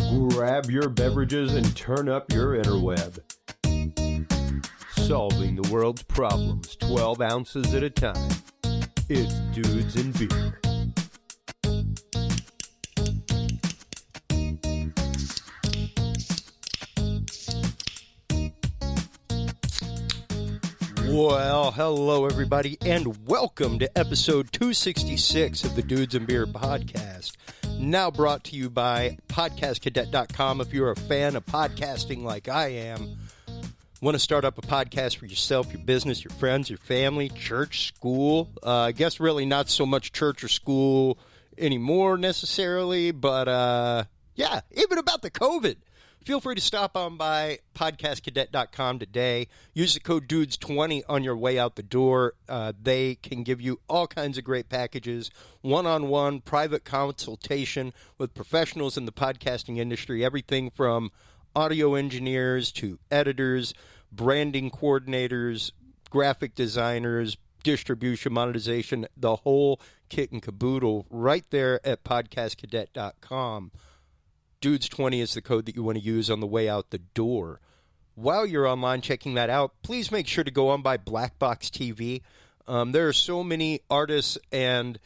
Grab your beverages and turn up your interweb. Solving the world's problems 12 ounces at a time. It's Dudes and Beer. Well, hello everybody, and welcome to episode 266 of the Dudes and Beer podcast. Now brought to you by podcastcadet.com. If you're a fan of podcasting like I am, want to start up a podcast for yourself, your business, your friends, your family, church, school. I guess really not so much church or school anymore necessarily, but yeah, even about the COVID. Feel free to stop on by podcastcadet.com today. Use the code DUDES20 on your way out the door. They can give you all kinds of great packages, one-on-one private consultation with professionals in the podcasting industry, everything from audio engineers to editors, branding coordinators, graphic designers, distribution, monetization, the whole kit and caboodle right there at podcastcadet.com. Dudes20 is the code that you want to use on the way out the door. While you're online checking that out, please make sure to go on by Black Box TV. There are so many artists and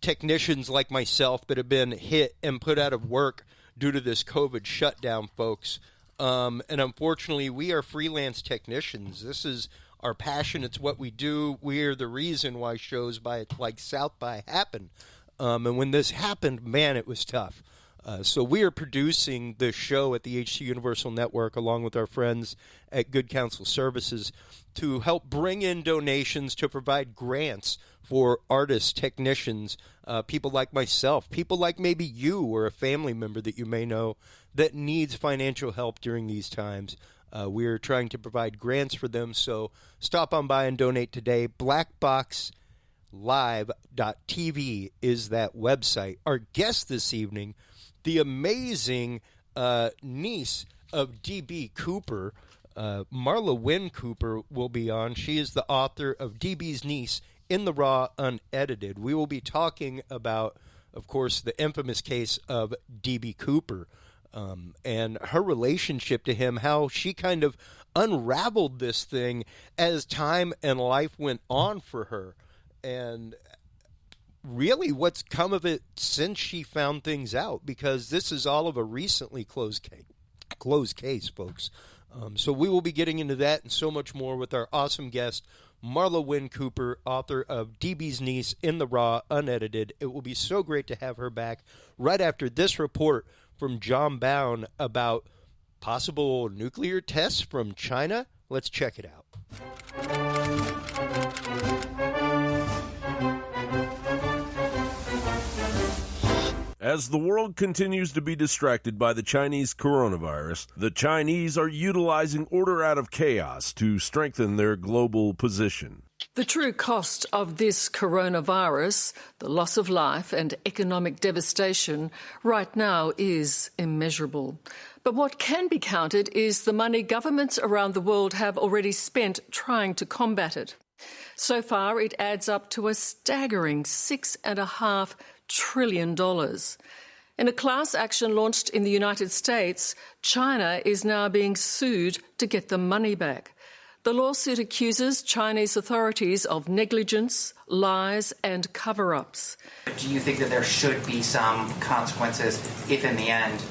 technicians like myself that have been hit and put out of work due to this COVID shutdown, folks. And unfortunately, we are freelance technicians. This is our passion. It's what we do. We are the reason why shows like South by happen. And when this happened, man, it was tough. So we are producing this show at the HC Universal Network along with our friends at Good Counsel Services to help bring in donations to provide grants for artists, technicians, people like myself, people like maybe you or a family member that you may know that needs financial help during these times. We're trying to provide grants for them, so stop on by and donate today. Blackboxlive.tv is that website. Our guest this evening, the amazing niece of DB Cooper, Marla Wynn Cooper, will be on. She is the author of DBs Niece in the Raw Unedited. We will be talking about, of course, the infamous case of DB Cooper and her relationship to him, how she kind of unraveled this thing as time and life went on for her, and really what's come of it since she found things out, because this is all of a recently closed case, folks. So we will be getting into that and so much more with our awesome guest, Marla Wynn Cooper, author of DBs Niece in the Raw Unedited. It will be so great to have her back right after this report from John Bound about possible nuclear tests from China. Let's check it out. As the world continues to be distracted by the Chinese coronavirus, the Chinese are utilizing order out of chaos to strengthen their global position. The true cost of this coronavirus, the loss of life and economic devastation, right now is immeasurable. But what can be counted is the money governments around the world have already spent trying to combat it. So far, it adds up to a staggering $6.5 trillion. In a class action launched in the United States, China is now being sued to get the money back. The lawsuit accuses Chinese authorities of negligence, lies and cover-ups. Do you think that there should be some consequences if in the end,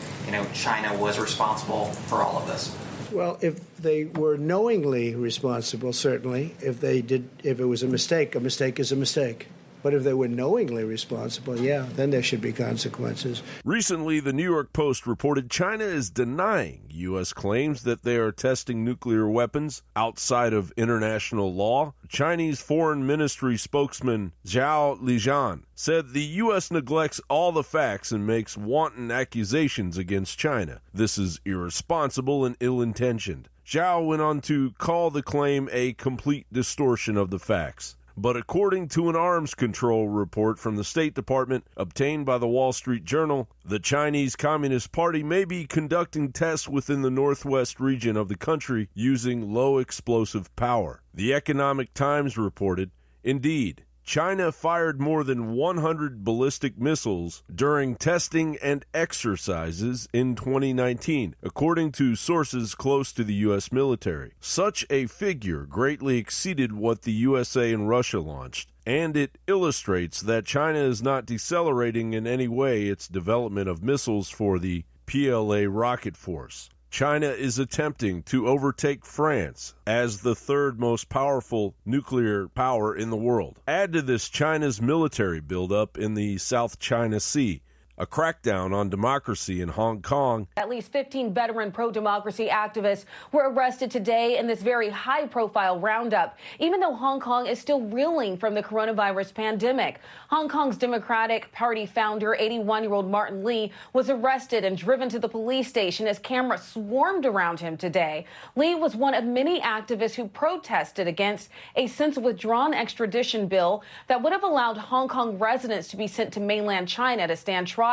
China was responsible for all of this? Well, if they were knowingly responsible, certainly. If it was a mistake is a mistake. But if they were knowingly responsible, yeah, then there should be consequences. Recently, the New York Post reported China is denying U.S. claims that they are testing nuclear weapons outside of international law. Chinese Foreign Ministry spokesman Zhao Lijian said the U.S. neglects all the facts and makes wanton accusations against China. This is irresponsible and ill-intentioned. Zhao went on to call the claim a complete distortion of the facts. But according to an arms control report from the State Department obtained by the Wall Street Journal, the Chinese Communist Party may be conducting tests within the northwest region of the country using low explosive power. The Economic Times reported, indeed, China fired more than 100 ballistic missiles during testing and exercises in 2019, according to sources close to the U.S. military. Such a figure greatly exceeded what the USA and Russia launched, and it illustrates that China is not decelerating in any way its development of missiles for the PLA rocket force. China is attempting to overtake France as the third most powerful nuclear power in the world. Add to this China's military buildup in the South China Sea, a crackdown on democracy in Hong Kong. At least 15 veteran pro-democracy activists were arrested today in this very high-profile roundup, even though Hong Kong is still reeling from the coronavirus pandemic. Hong Kong's Democratic Party founder, 81-year-old Martin Lee, was arrested and driven to the police station as cameras swarmed around him today. Lee was one of many activists who protested against a since-withdrawn extradition bill that would have allowed Hong Kong residents to be sent to mainland China to stand trial.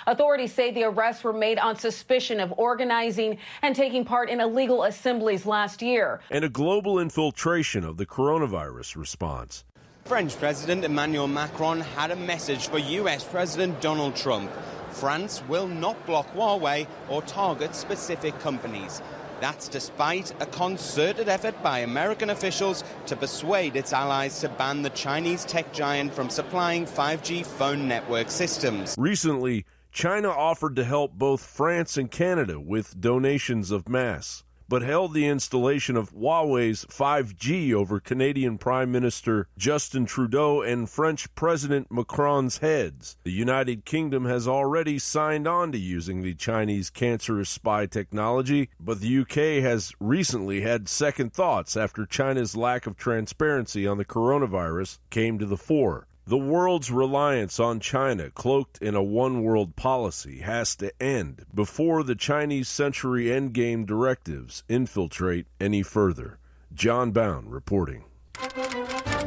Authorities say the arrests were made on suspicion of organizing and taking part in illegal assemblies last year. And a global infiltration of the coronavirus response. French President Emmanuel Macron had a message for U.S. President Donald Trump. France will not block Huawei or target specific companies. That's despite a concerted effort by American officials to persuade its allies to ban the Chinese tech giant from supplying 5G phone network systems. Recently, China offered to help both France and Canada with donations of masks, but held the installation of Huawei's 5G over Canadian Prime Minister Justin Trudeau and French President Macron's heads. The United Kingdom has already signed on to using the Chinese cancerous spy technology, but the UK has recently had second thoughts after China's lack of transparency on the coronavirus came to the fore. The world's reliance on China, cloaked in a one-world policy, has to end before the Chinese Century Endgame directives infiltrate any further. John Bound reporting.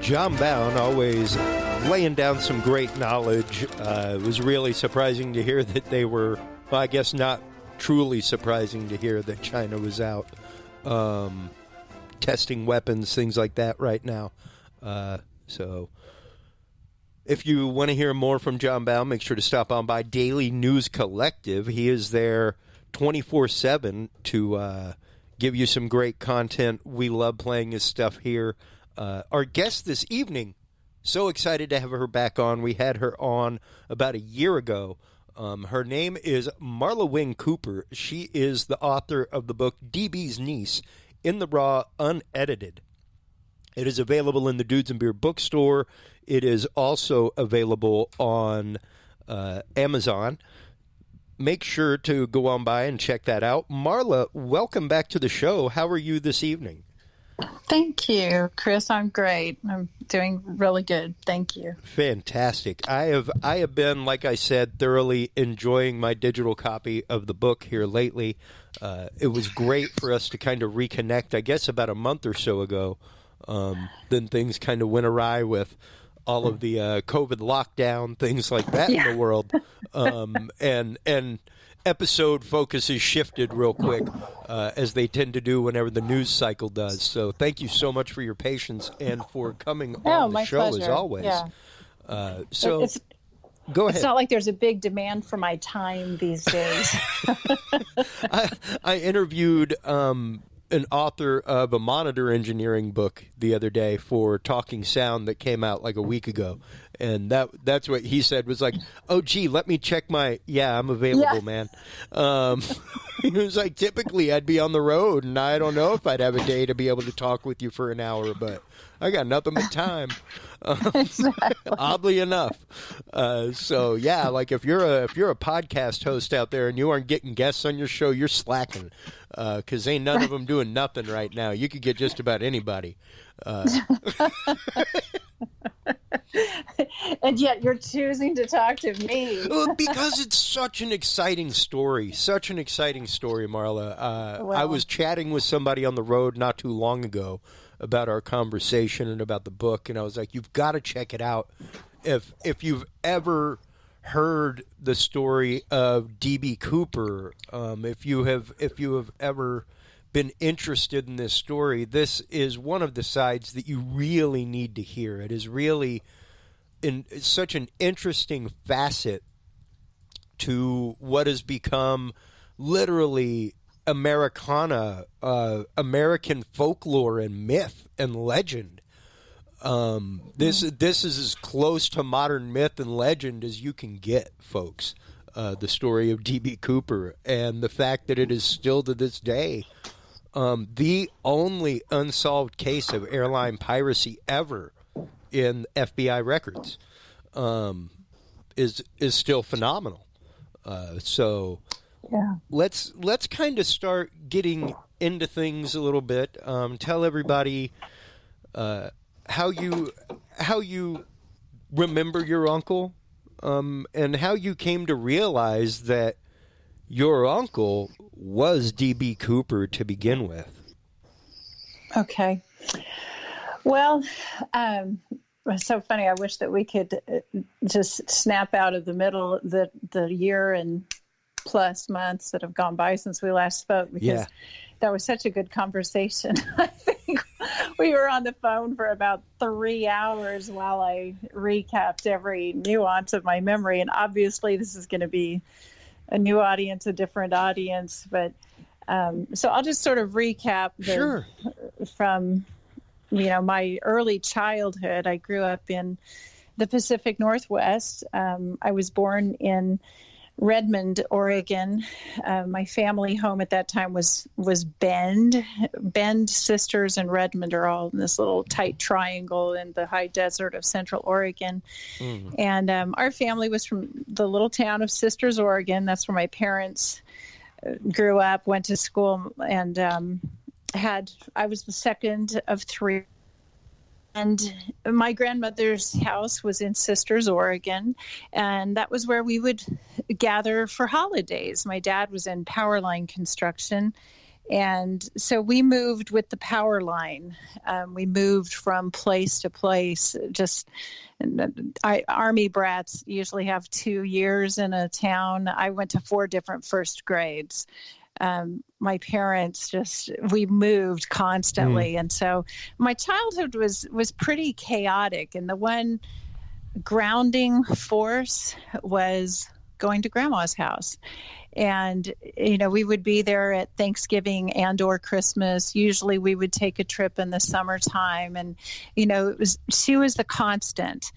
John Bound always laying down some great knowledge. It was really surprising to hear that they were, well, I guess not truly surprising to hear that China was out testing weapons, things like that right now. If you want to hear more from John Bound, make sure to stop on by Daily News Collective. He is there 24/7 to give you some great content. We love playing his stuff here. Our guest this evening, so excited to have her back on. We had her on about a year ago. Her name is Marla Wynn Cooper. She is the author of the book DBs Niece, In the Raw, Unedited. It is available in the Dudes and Beer bookstore. It is also available on Amazon. Make sure to go on by and check that out. Marla, welcome back to the show. How are you this evening? Thank you, Chris. I'm great. I'm doing really good. Thank you. Fantastic. I have been, like I said, thoroughly enjoying my digital copy of the book here lately. It was great for us to kind of reconnect, I guess, about a month or so ago. Then things kind of went awry with all of the COVID lockdown, things like that in the world. And episode focuses shifted real quick, as they tend to do whenever the news cycle does. So thank you so much for your patience and for coming on the show, pleasure. as always. Yeah. Go ahead. It's not like there's a big demand for my time these days. I interviewed an author of a monitor engineering book the other day for Talking Sound that came out like a week ago. And that's what he said was like, oh, gee, let me check I'm available, man. He was like, typically I'd be on the road, and I don't know if I'd have a day to be able to talk with you for an hour, but I got nothing but time. Exactly. Oddly enough. Like if you're a podcast host out there and you aren't getting guests on your show, you're slacking, because ain't none of them doing nothing right now. You could get just about anybody. And yet you're choosing to talk to me. Because it's such an exciting story. Marla. I was chatting with somebody on the road not too long ago about our conversation and about the book, and I was like, you've got to check it out. If you've ever heard the story of DB Cooper, if you have ever been interested in this story, this is one of the sides that you really need to hear. It is really such an interesting facet to what has become literally Americana, American folklore and myth and legend. This is as close to modern myth and legend as you can get, folks. The story of DB Cooper, and the fact that it is still to this day the only unsolved case of airline piracy ever in FBI records is still phenomenal. So yeah, let's kind of start getting into things a little bit. Tell everybody how you remember your uncle, and how you came to realize that your uncle was DB Cooper to begin with. Okay. Well, it's so funny. I wish that we could just snap out of the middle the year and plus months that have gone by since we last spoke, because that was such a good conversation. I think we were on the phone for about 3 hours while I recapped every nuance of my memory. And obviously this is going to be a new audience, a different audience. But so I'll just sort of recap from, my early childhood. I grew up in the Pacific Northwest. I was born in Redmond, Oregon. My family home at that time was Bend. Bend, Sisters, and Redmond are all in this little tight triangle in the high desert of Central Oregon. Mm. And our family was from the little town of Sisters, Oregon. That's where my parents grew up, went to school, and I was the second of three. And my grandmother's house was in Sisters, Oregon, and that was where we would gather for holidays. My dad was in power line construction, and so we moved with the power line. We moved from place to place. Army brats usually have 2 years in a town. I went to 4 different first grades. My parents we moved constantly. And so my childhood was pretty chaotic. And the one grounding force was going to grandma's house. And, we would be there at Thanksgiving and or Christmas. Usually we would take a trip in the summertime, and, she was the constant.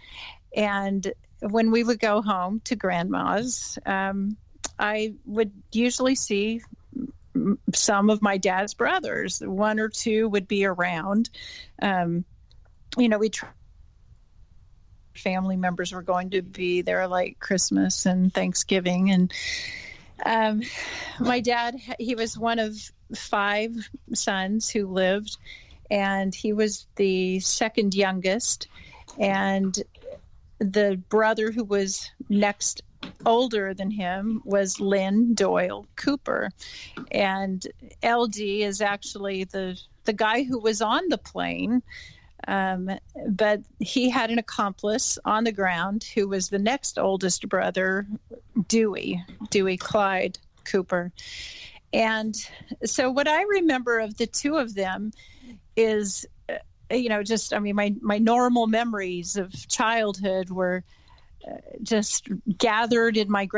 And when we would go home to grandma's, I would usually see some of my dad's brothers. 1 or 2 would be around. Family members were going to be there, like Christmas and Thanksgiving. And my dad, he was one of 5 sons who lived, and he was the second youngest. And the brother who was next older than him was Lynn Doyle Cooper. And LD is actually the guy who was on the plane, but he had an accomplice on the ground who was the next oldest brother, Dewey Clyde Cooper. And so what I remember of the 2 of them is, my normal memories of childhood were just gathered in my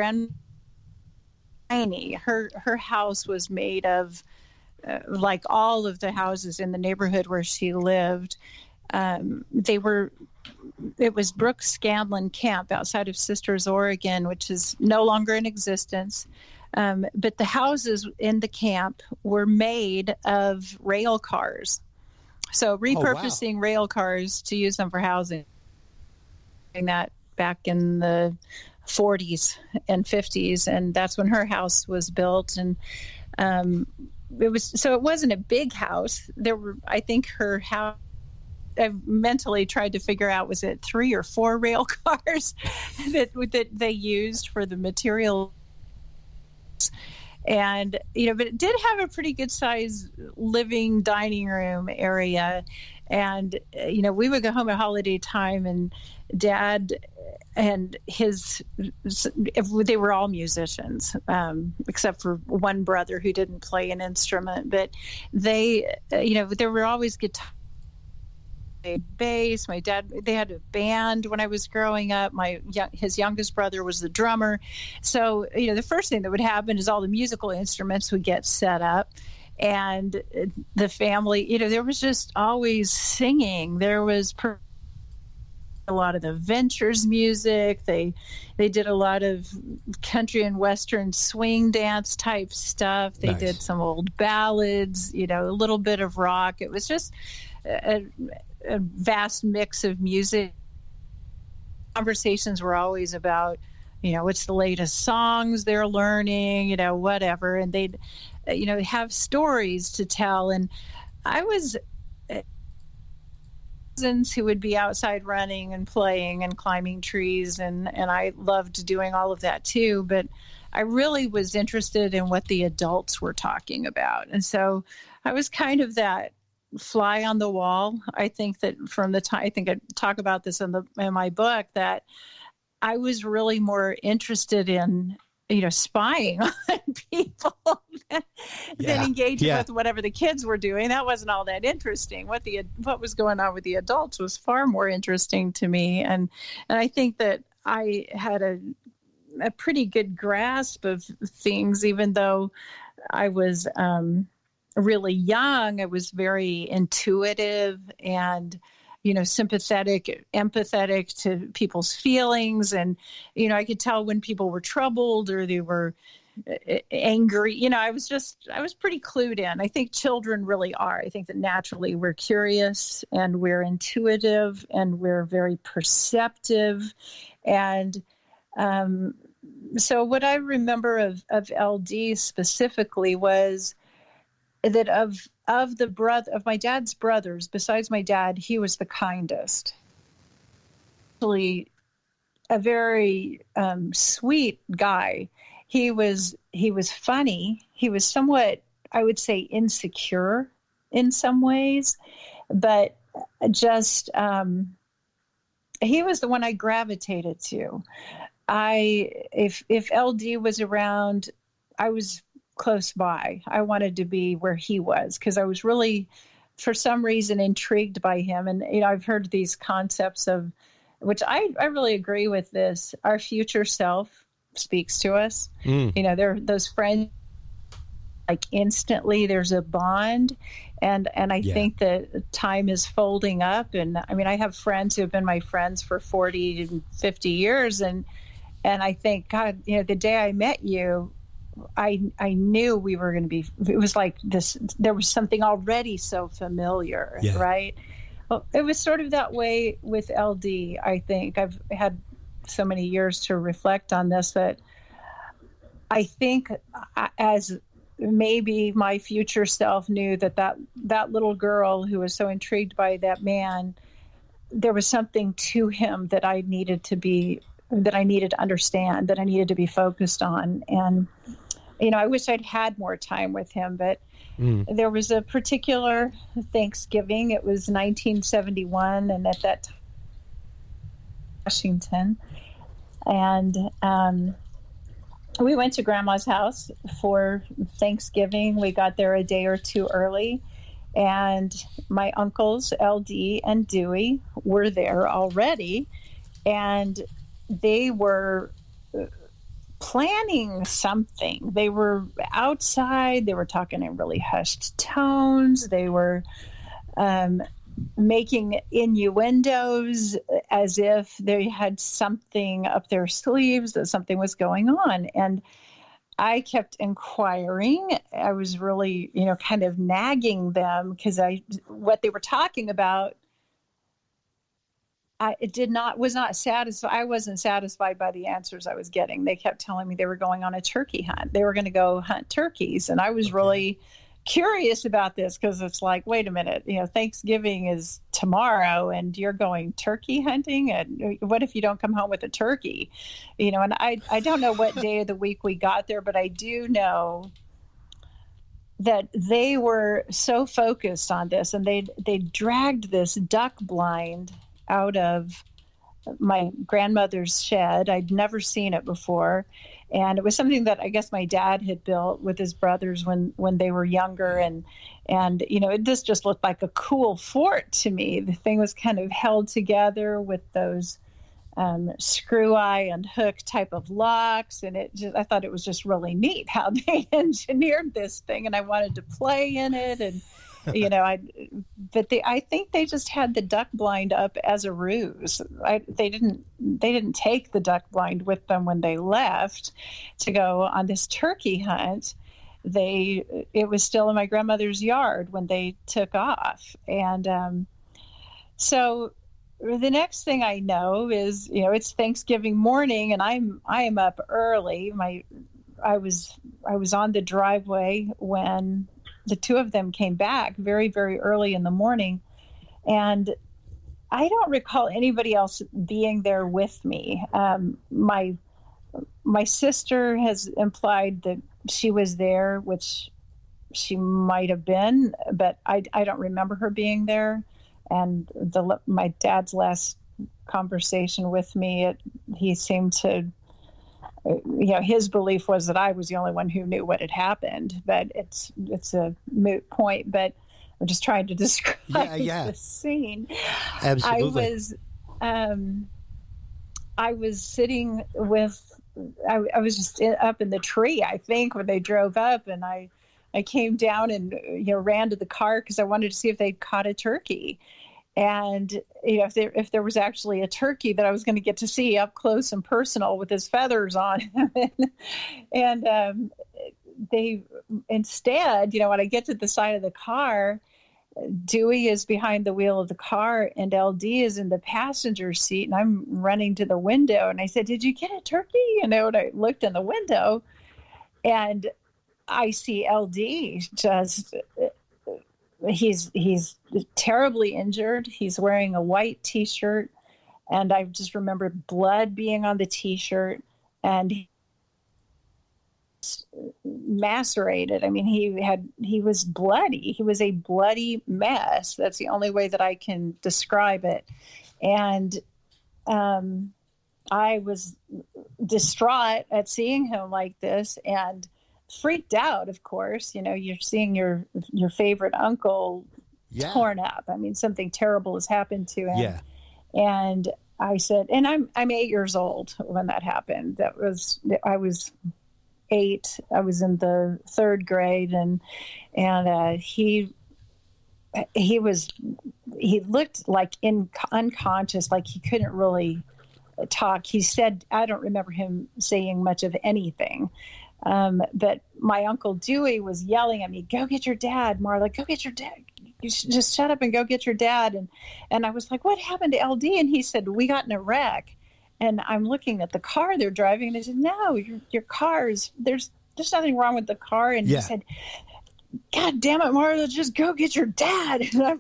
her house was made of like all of the houses in the neighborhood where she lived. It was Brooks Scanlon Camp outside of Sisters, Oregon, which is no longer in existence. But the houses in the camp were made of rail cars. So repurposing rail cars to use them for housing, that back in the 40s and 50s, and that's when her house was built. And it wasn't a big house. There were, I think, her house, I mentally tried to figure out, was it 3 or 4 rail cars that they used for the material? And, but it did have a pretty good size living dining room area. And, we would go home at holiday time, and Dad they were all musicians, except for one brother who didn't play an instrument. But they, there were always guitar, bass. My dad, they had a band when I was growing up. His youngest brother was the drummer. So, the first thing that would happen is all the musical instruments would get set up. And the family, there was just always singing. There was a lot of the Ventures music. They did a lot of country and western swing dance type stuff. They Nice. did some old ballads, a little bit of rock. It was just a vast mix of music. Conversations were always about, what's the latest songs they're learning, whatever. And they'd, have stories to tell. And I was cousins who would be outside running and playing and climbing trees. And I loved doing all of that too. But I really was interested in what the adults were talking about. And so I was kind of that fly on the wall. I think that from the time, I think I talk about this in my book, that I was really more interested in, spying on people than engaging with whatever the kids were doing. That wasn't all that interesting. What was going on with the adults was far more interesting to me. And I think that I had a pretty good grasp of things, even though I was really young. I was very intuitive and, sympathetic, empathetic to people's feelings. And, I could tell when people were troubled or they were angry. I was pretty clued in. I think children really are. I think that naturally we're curious and we're intuitive and we're very perceptive. And so what I remember of LD specifically was that of my dad's brothers, besides my dad, he was the kindest. Actually, a very sweet guy. He was funny. He was somewhat, I would say, insecure in some ways, but just he was the one I gravitated to. If LD was around, I was close by. I wanted to be where he was because I was really, for some reason, intrigued by him. And, I've heard these concepts of, which I really agree with this. Our future self speaks to us. There are those friends, like instantly there's a bond. And I think that time is folding up. And I have friends who have been my friends for 40 and 50 years. And I think, God, the day I met you, I knew we were going to be, it was like this, there was something already so familiar, right? Well, it was sort of that way with LD, I think. I've had so many years to reflect on this that I think as maybe my future self knew that little girl who was so intrigued by that man, there was something to him that I needed to understand, that I needed to be focused on. And I wish I'd had more time with him, but there was a particular Thanksgiving. It was 1971, and at that time, Washington. And we went to Grandma's house for Thanksgiving. We got there a day or two early, and my uncles, LD and Dewey, were there already, and they were planning something. They were outside. They were talking in really hushed tones. They were making innuendos as if they had something up their sleeves, that something was going on. And I kept inquiring. I was really, kind of nagging them because what they were talking about, was not satisfied. I wasn't satisfied by the answers I was getting. They kept telling me they were going on a turkey hunt. They were going to go hunt turkeys. And I was really curious about this because it's like, wait a minute, Thanksgiving is tomorrow and you're going turkey hunting. And what if you don't come home with a turkey? And I don't know what day of the week we got there, but I do know that they were so focused on this, and they dragged this duck blind out of my grandmother's shed. I'd never seen it before. And it was something that I guess my dad had built with his brothers when they were younger. And this just looked like a cool fort to me. The thing was kind of held together with those screw eye and hook type of locks. And I thought it was just really neat how they engineered this thing. And I wanted to play in it. And, I think they just had the duck blind up as a ruse. They didn't take the duck blind with them when they left to go on this turkey hunt. It was still in my grandmother's yard when they took off. And so the next thing I know is, it's Thanksgiving morning and I am up early. I was on the driveway when the two of them came back very, very early in the morning. And I don't recall anybody else being there with me. My sister has implied that she was there, which she might have been, but I don't remember her being there. And my dad's last conversation with me, he seemed to, his belief was that I was the only one who knew what had happened. But it's a moot point. But I'm just trying to describe the scene. Absolutely. I was sitting with, I was just up in the tree, I think, when they drove up, and I came down and ran to the car because I wanted to see if they'd caught a turkey. And if there was actually a turkey that I was going to get to see up close and personal with his feathers on him. And they instead, when I get to the side of the car, Dewey is behind the wheel of the car and LD is in the passenger seat, and I'm running to the window. And I said, "Did you get a turkey?" And I looked in the window and I see LD just... He's terribly injured. He's wearing a white T-shirt, and I just remember blood being on the T-shirt, and he's macerated. I mean, he was bloody. He was a bloody mess. That's the only way that I can describe it. And I was distraught at seeing him like this, and freaked out, of course. You're seeing your favorite uncle torn up. I mean, something terrible has happened to him. Yeah. And I said, and I'm 8 years old when that happened. I was 8. I was in the 3rd grade, and he looked like unconscious, like he couldn't really talk. He said, I don't remember him saying much of anything. But my Uncle Dewey was yelling at me, "Go get your dad, Marla, go get your dad. You should just shut up and go get your dad." And I was like, "What happened to LD?" And he said, "We got in a wreck." And I'm looking at the car they're driving, and I said, "No, your car's, there's nothing wrong with the car." And he said, "God damn it, Marla, just go get your dad." And I,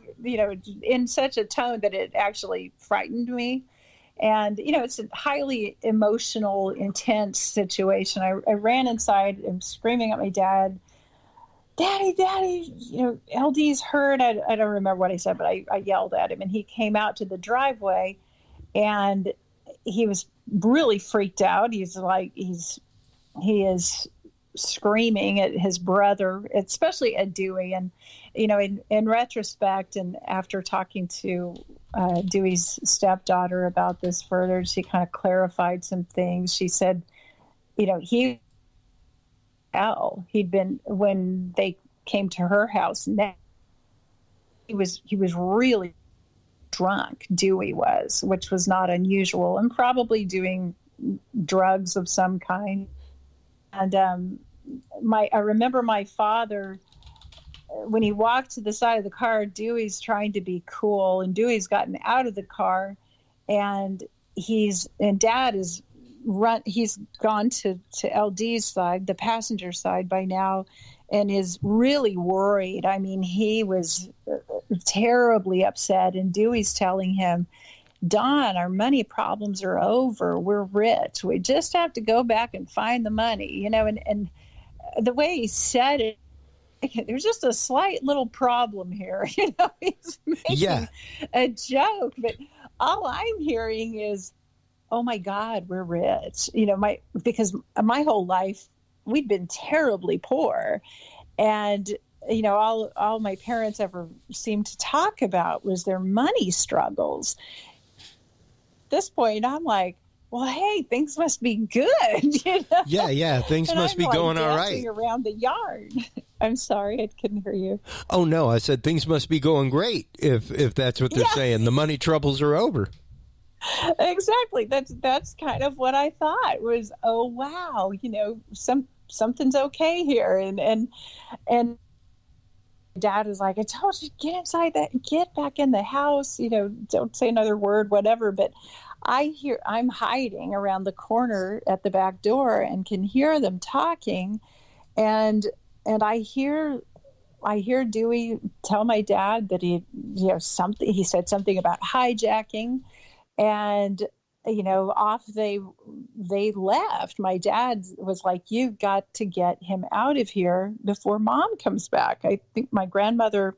in such a tone that it actually frightened me. And, it's a highly emotional, intense situation. I ran inside and screaming at my dad, Daddy, LD's hurt. I don't remember what I said, but I yelled at him. And he came out to the driveway, and he was really freaked out. He is screaming at his brother, especially at Dewey. And, in retrospect, and after talking to Dewey's stepdaughter about this further, she kind of clarified some things. She said, he'd been, when they came to her house, he was really drunk. Dewey was, which was not unusual, and probably doing drugs of some kind. And I remember my father, when he walked to the side of the car, Dewey's trying to be cool, and Dewey's gotten out of the car, and Dad is he's gone to LD's side, the passenger side by now, and is really worried. I mean, he was terribly upset, and Dewey's telling him, "Don, our money problems are over. We're rich. We just have to go back and find the money," and the way he said it, there's just a slight little problem here. He's making a joke, but all I'm hearing is, oh my God, we're rich. Because my whole life we'd been terribly poor. And, all my parents ever seemed to talk about was their money struggles. At this point, I'm like, well, hey, things must be good. Yeah, things and must I'm be going all right. Around the yard. I'm sorry, I couldn't hear you. Oh no, I said things must be going great if that's what they're saying. The money troubles are over. Exactly. That's kind of what I thought was. Oh wow, something's okay here, and Dad is like, I told you, get inside get back in the house, don't say another word, whatever. But I'm hiding around the corner at the back door and can hear them talking. And I hear Dewey tell my dad that he said something about hijacking, and off they left. My dad was like, you've got to get him out of here before Mom comes back. I think my grandmother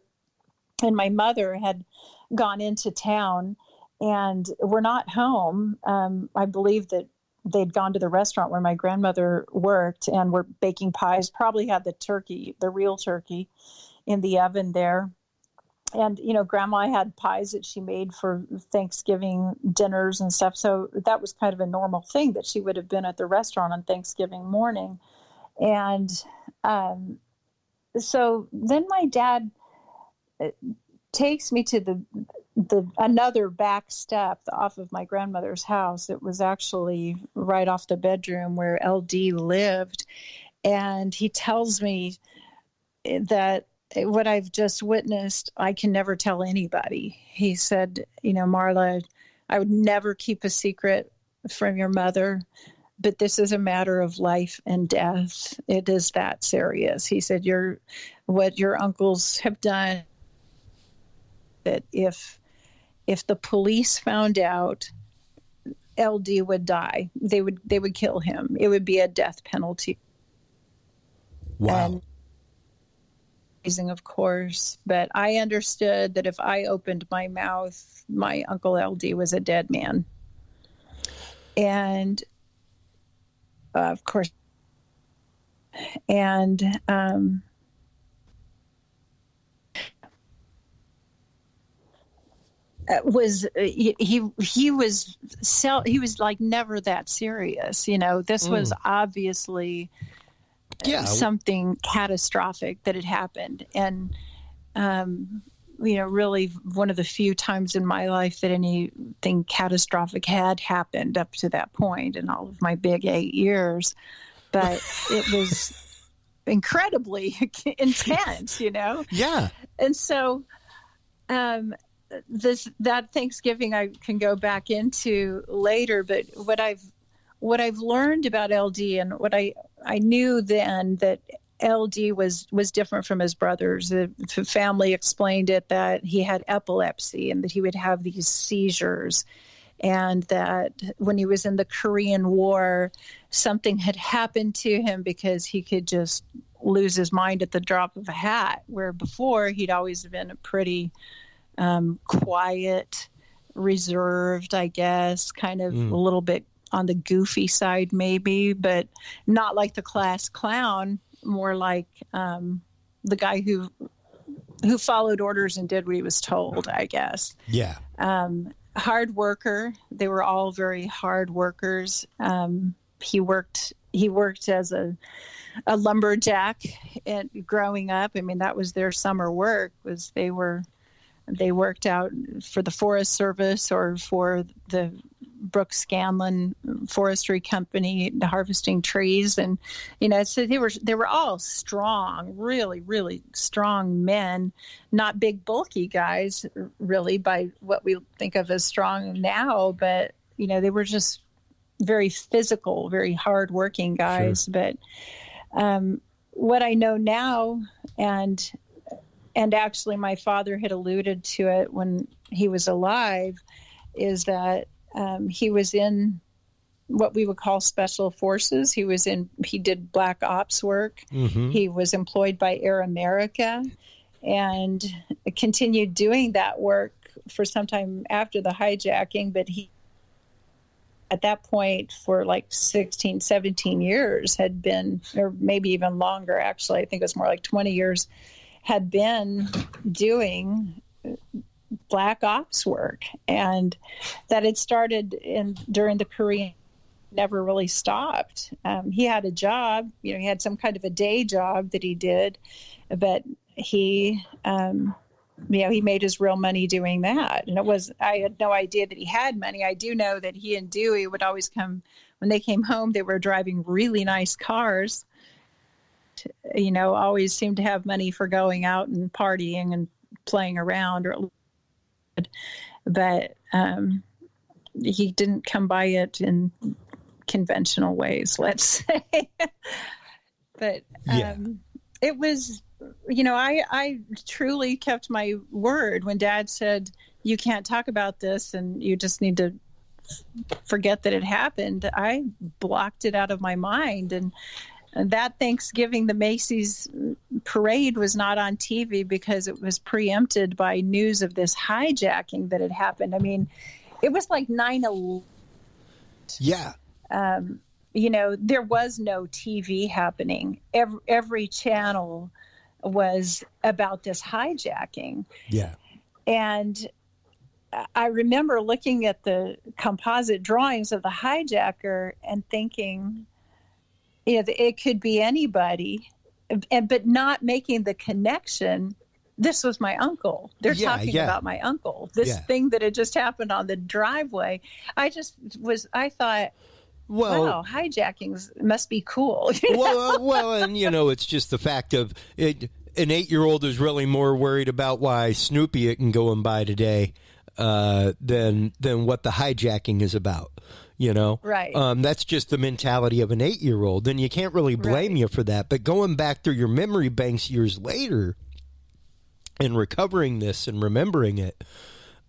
and my mother had gone into town and were not home. I believe that they'd gone to the restaurant where my grandmother worked and were baking pies, probably had the real turkey in the oven there. And, Grandma had pies that she made for Thanksgiving dinners and stuff. So that was kind of a normal thing that she would have been at the restaurant on Thanksgiving morning. And so then my dad takes me to the another back step off of my grandmother's house. It was actually right off the bedroom where LD lived. And he tells me that what I've just witnessed, I can never tell anybody. He said, Marla, I would never keep a secret from your mother, but this is a matter of life and death. It is that serious. He said, what your uncles have done, that if the police found out, LD would die. They would kill him. It would be a death penalty. Wow. And of course, but I understood that if I opened my mouth, my Uncle LD was a dead man. And of course, and he was like never that serious. This was obviously something catastrophic that had happened. And, really one of the few times in my life that anything catastrophic had happened up to that point in all of my big 8 years. But it was incredibly intense, Yeah. And so that Thanksgiving I can go back into later, but what I've learned about LD and what I knew then, that LD was different from his brothers. The family explained it that he had epilepsy and that he would have these seizures, and that when he was in the Korean War, something had happened to him because he could just lose his mind at the drop of a hat, where before he'd always been a pretty quiet, reserved, I guess, kind of a little bit on the goofy side maybe, but not like the class clown, more like the guy who followed orders and did what he was told, I guess. Yeah. Hard worker. They were all very hard workers. He worked as a lumberjack and growing up. I mean, that was their summer work, was they worked out for the Forest Service or for the Brooks Scanlon Forestry Company, harvesting trees. And, so they were all strong, really, really strong men, not big, bulky guys, really, by what we think of as strong now. But, they were just very physical, very hardworking guys. Sure. But what I know now, and actually my father had alluded to it when he was alive, is that he was in what we would call special forces. He did black ops work. Mm-hmm. He was employed by Air America and continued doing that work for some time after the hijacking, but he, at that point, for like 16, 17 years had been, or maybe even longer, actually, I think it was more like 20 years, had been doing black ops work. And that had started during the Korean, never really stopped. He had a job, he had some kind of a day job that he did, but he, he made his real money doing that. And I had no idea that he had money. I do know that he and Dewey would always come, when they came home, they were driving really nice cars, always seemed to have money for going out and partying and playing around, but he didn't come by it in conventional ways, let's say. But it was, I truly kept my word when Dad said, you can't talk about this and you just need to forget that it happened. I blocked it out of my mind. And that Thanksgiving, the Macy's parade was not on TV because it was preempted by news of this hijacking that had happened. I mean, it was like 9/11. Yeah. There was no TV happening. Every channel was about this hijacking. Yeah. And I remember looking at the composite drawings of the hijacker and thinking, it could be anybody, but not making the connection. This was my uncle. They're talking about my uncle. This thing that had just happened on the driveway. I thought, wow, hijackings must be cool. Well, and it's just the fact of it. An 8-year-old is really more worried about why Snoopy isn't going by today than what the hijacking is about. Right. That's just the mentality of an 8-year-old, and you can't really blame you for that. But going back through your memory banks years later and recovering this and remembering it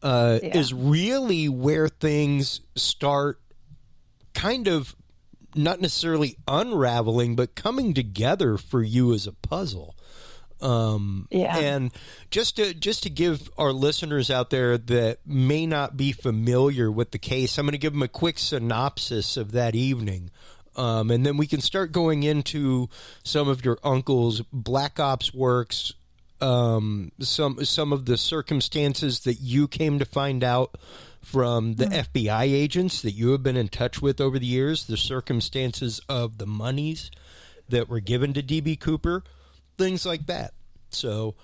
is really where things start kind of not necessarily unraveling, but coming together for you as a puzzle. And just to give our listeners out there that may not be familiar with the case, I'm going to give them a quick synopsis of that evening. And then we can start going into some of your uncle's black ops works, some of the circumstances that you came to find out from the FBI agents that you have been in touch with over the years, the circumstances of the monies that were given to DB Cooper, things like that. So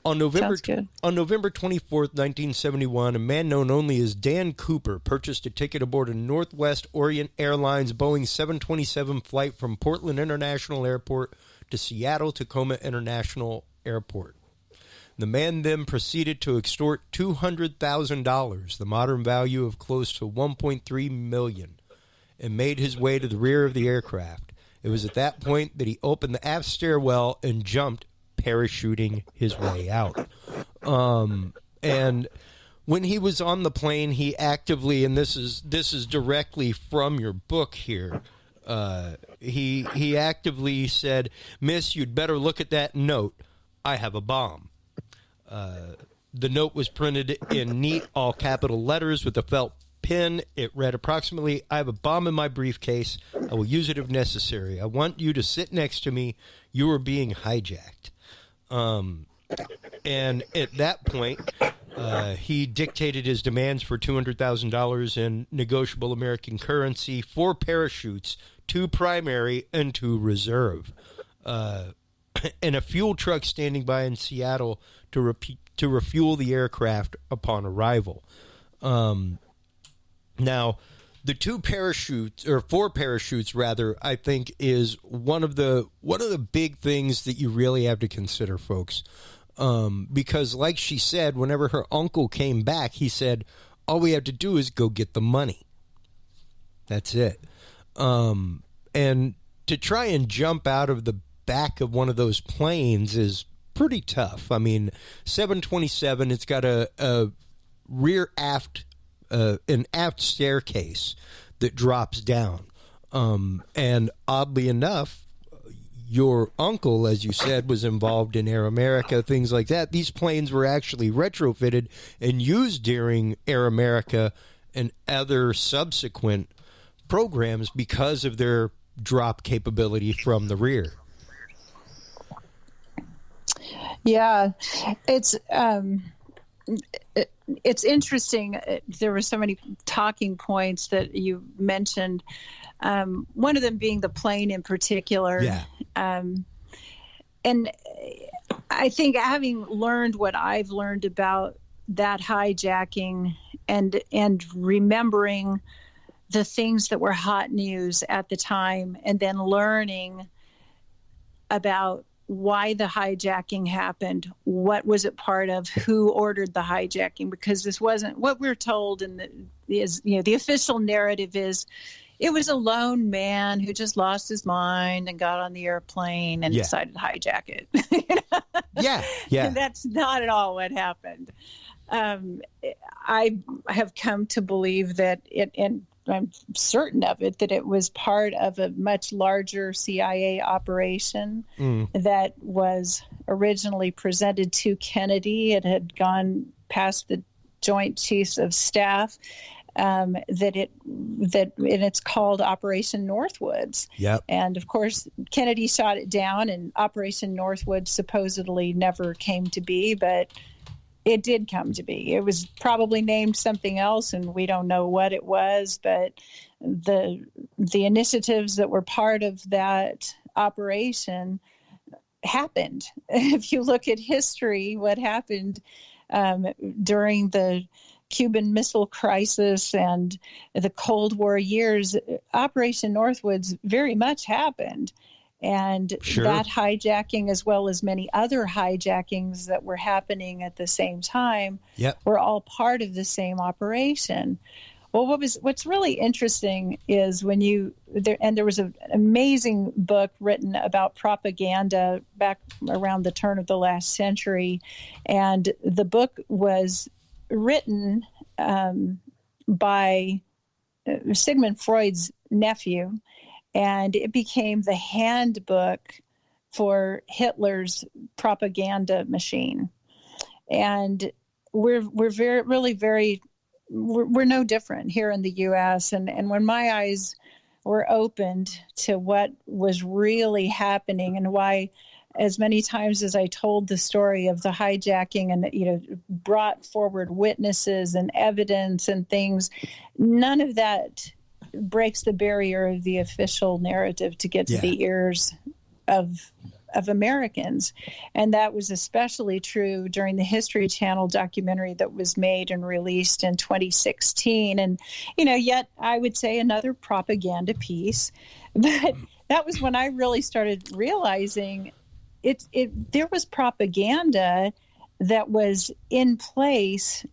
on November 24th, 1971, a man known only as Dan Cooper purchased a ticket aboard a Northwest Orient Airlines Boeing 727 flight from Portland International Airport to Seattle Tacoma International Airport. The man then proceeded to extort $200,000, the modern value of close to $1.3 million, and made his way to the rear of the aircraft. It was at that point that he opened the aft stairwell and jumped, parachuting his way out. And when he was on the plane, he actively, and this is directly from your book here, he actively said, "Miss, you'd better look at that note. I have a bomb." The note was printed in neat all capital letters with a felt pen. It read approximately, "I have a bomb in my briefcase. I will use it if necessary. I want you to sit next to me. You are being hijacked." And at that point, he dictated his demands for $200,000 in negotiable American currency, 4 parachutes, 2 primary and 2 reserve, and a fuel truck standing by in Seattle to refuel the aircraft upon arrival. Now, the 2 parachutes, or 4 parachutes rather, I think is one of the big things that you really have to consider, folks. Because like she said, whenever her uncle came back, he said, all we have to do is go get the money. That's it. And to try and jump out of the back of one of those planes is pretty tough. I mean, 727, it's got a rear aft, an aft staircase that drops down. And oddly enough, your uncle, as you said, was involved in Air America, things like that. These planes were actually retrofitted and used during Air America and other subsequent programs because of their drop capability from the rear. Yeah, it's interesting. There were so many talking points that you mentioned. One of them being the plane in particular. Yeah. And I think having learned what I've learned about that hijacking and remembering the things that were hot news at the time, and then learning about why the hijacking happened, what was it part of, who ordered the hijacking, because this wasn't what we're told. And the official narrative is it was a lone man who just lost his mind and got on the airplane and decided to hijack it. Yeah. And that's not at all what happened. I have come to believe that and I'm certain of it, that it was part of a much larger CIA operation that was originally presented to Kennedy. It had gone past the Joint Chiefs of Staff. And it's called Operation Northwoods. Yep. And of course, Kennedy shot it down, and Operation Northwoods supposedly never came to be, but it did come to be. It was probably named something else, and we don't know what it was, but the initiatives that were part of that operation happened. If you look at history, what happened during the Cuban Missile Crisis and the Cold War years, Operation Northwoods very much happened. And that hijacking, as well as many other hijackings that were happening at the same time, were all part of the same operation. Well, what's really interesting is when there was an amazing book written about propaganda back around the turn of the last century, and the book was written by Sigmund Freud's nephew, and it became the handbook for Hitler's propaganda machine. And we're no different here in the U.S. And when my eyes were opened to what was really happening and why, as many times as I told the story of the hijacking and, brought forward witnesses and evidence and things, none of that breaks the barrier of the official narrative to get to the ears of Americans. And that was especially true during the History Channel documentary that was made and released in 2016. And, yet I would say another propaganda piece. But that was when I really started realizing there was propaganda that was in place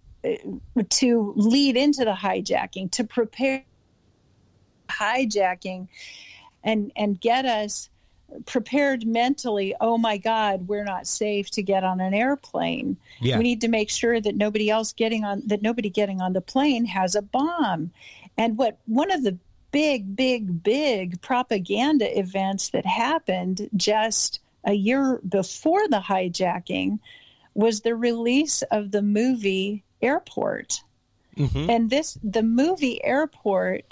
to lead into the hijacking, to prepare hijacking and get us prepared mentally. Oh my God, we're not safe to get on an airplane. We need to make sure that nobody getting on the plane has a bomb. And one of the big propaganda events that happened just a year before the hijacking was the release of the movie Airport. And the movie Airport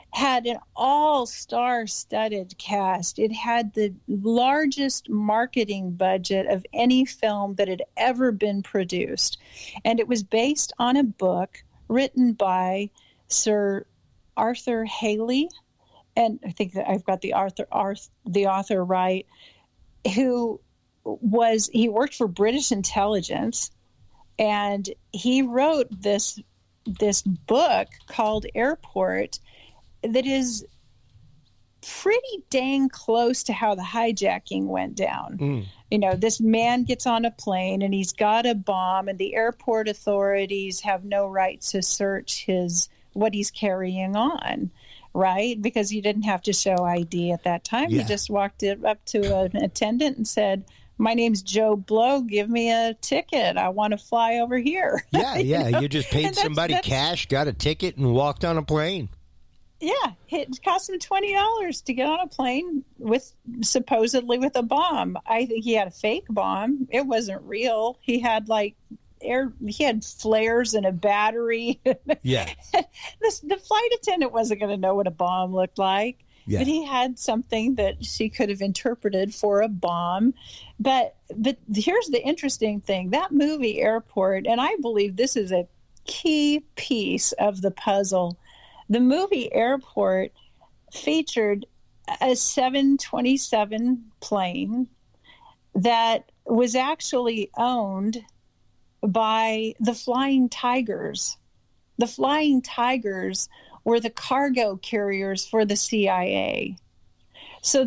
had an all-star studded cast. It had the largest marketing budget of any film that had ever been produced. And it was based on a book written by Sir Arthur Haley. And I think that I've got the author right. He worked for British intelligence, and he wrote this book called Airport that is pretty dang close to how the hijacking went down. This man gets on a plane and he's got a bomb, and the airport authorities have no right to search what he's carrying on. Right? Because you didn't have to show ID at that time. You just walked up to an attendant and said, "My name's Joe Blow. Give me a ticket. I want to fly over here." You just paid somebody cash, got a ticket, and walked on a plane. Yeah, it cost him $20 to get on a plane supposedly with a bomb. I think he had a fake bomb. It wasn't real. He had he had flares and a battery. Yeah. The flight attendant wasn't going to know what a bomb looked like. Yeah. But he had something that she could have interpreted for a bomb. But here's the interesting thing. That movie Airport, and I believe this is a key piece of the puzzle. The movie Airport featured a 727 plane that was actually owned by the Flying Tigers. The Flying Tigers were the cargo carriers for the CIA. So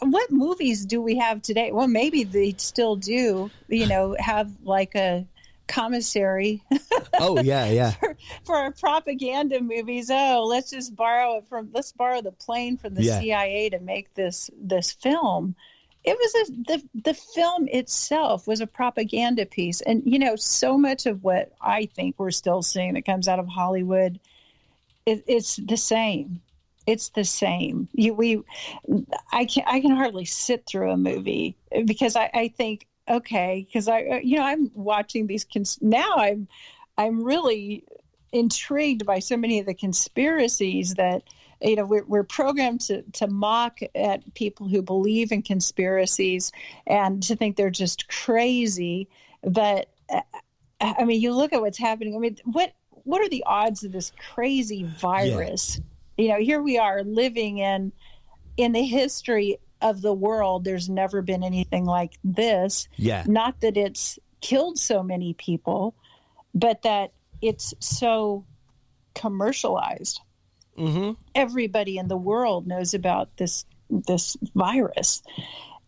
what movies do we have today? Well, maybe they still do, have like a commissary. Oh, yeah. for our propaganda movies. Oh, let's borrow the plane from the CIA to make this film. It was the film itself was a propaganda piece. And, so much of what I think we're still seeing that comes out of Hollywood, it's the same. It's the same. I can hardly sit through a movie because I think, okay, because I'm watching these now I'm really intrigued by so many of the conspiracies that we're programmed to mock at people who believe in conspiracies and to think they're just crazy. But I mean, you look at what's happening. I mean, what are the odds of this crazy virus? Yeah. Here we are living in the history of the world. There's never been anything like this. Yeah. Not that it's killed so many people, but that it's so commercialized. Mm-hmm. Everybody in the world knows about this virus,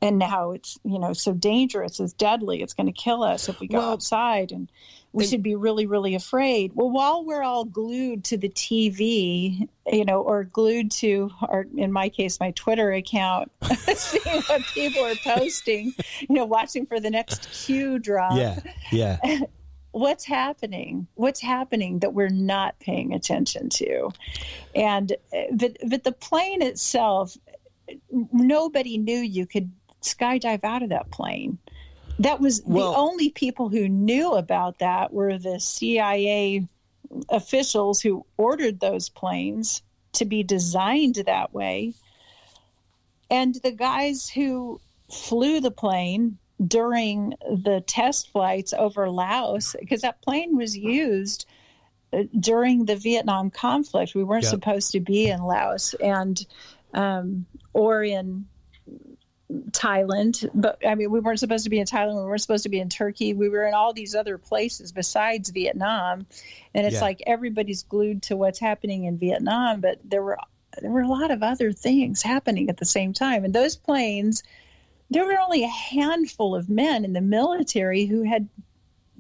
and now it's so dangerous, it's deadly, it's going to kill us if we go outside, and we should be really, really afraid. Well, while we're all glued to the TV, or glued to, or in my case, my Twitter account, seeing what people are posting, watching for the next Q drop. Yeah. What's happening that we're not paying attention to? And but the plane itself, nobody knew you could skydive out of that plane. That was the only people who knew about that were the CIA officials who ordered those planes to be designed that way, and the guys who flew the plane during the test flights over Laos, because that plane was used during the Vietnam conflict. We weren't supposed to be in Laos or in Thailand, but I mean, we weren't supposed to be in Thailand. We weren't supposed to be in Turkey. We were in all these other places besides Vietnam, and it's like everybody's glued to what's happening in Vietnam, but there were a lot of other things happening at the same time. And those planes, there were only a handful of men in the military who had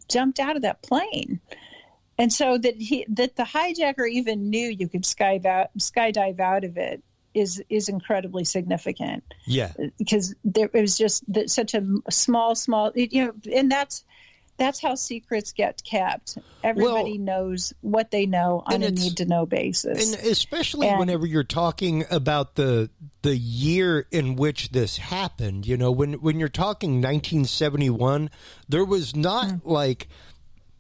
jumped out of that plane. And so that the hijacker even knew you could skydive out of it is incredibly significant. Yeah. Because it was just such a small, and that's how secrets get kept. Everybody knows what they know on a need-to-know basis. And especially whenever you're talking about the year in which this happened, when you're talking 1971, there was not like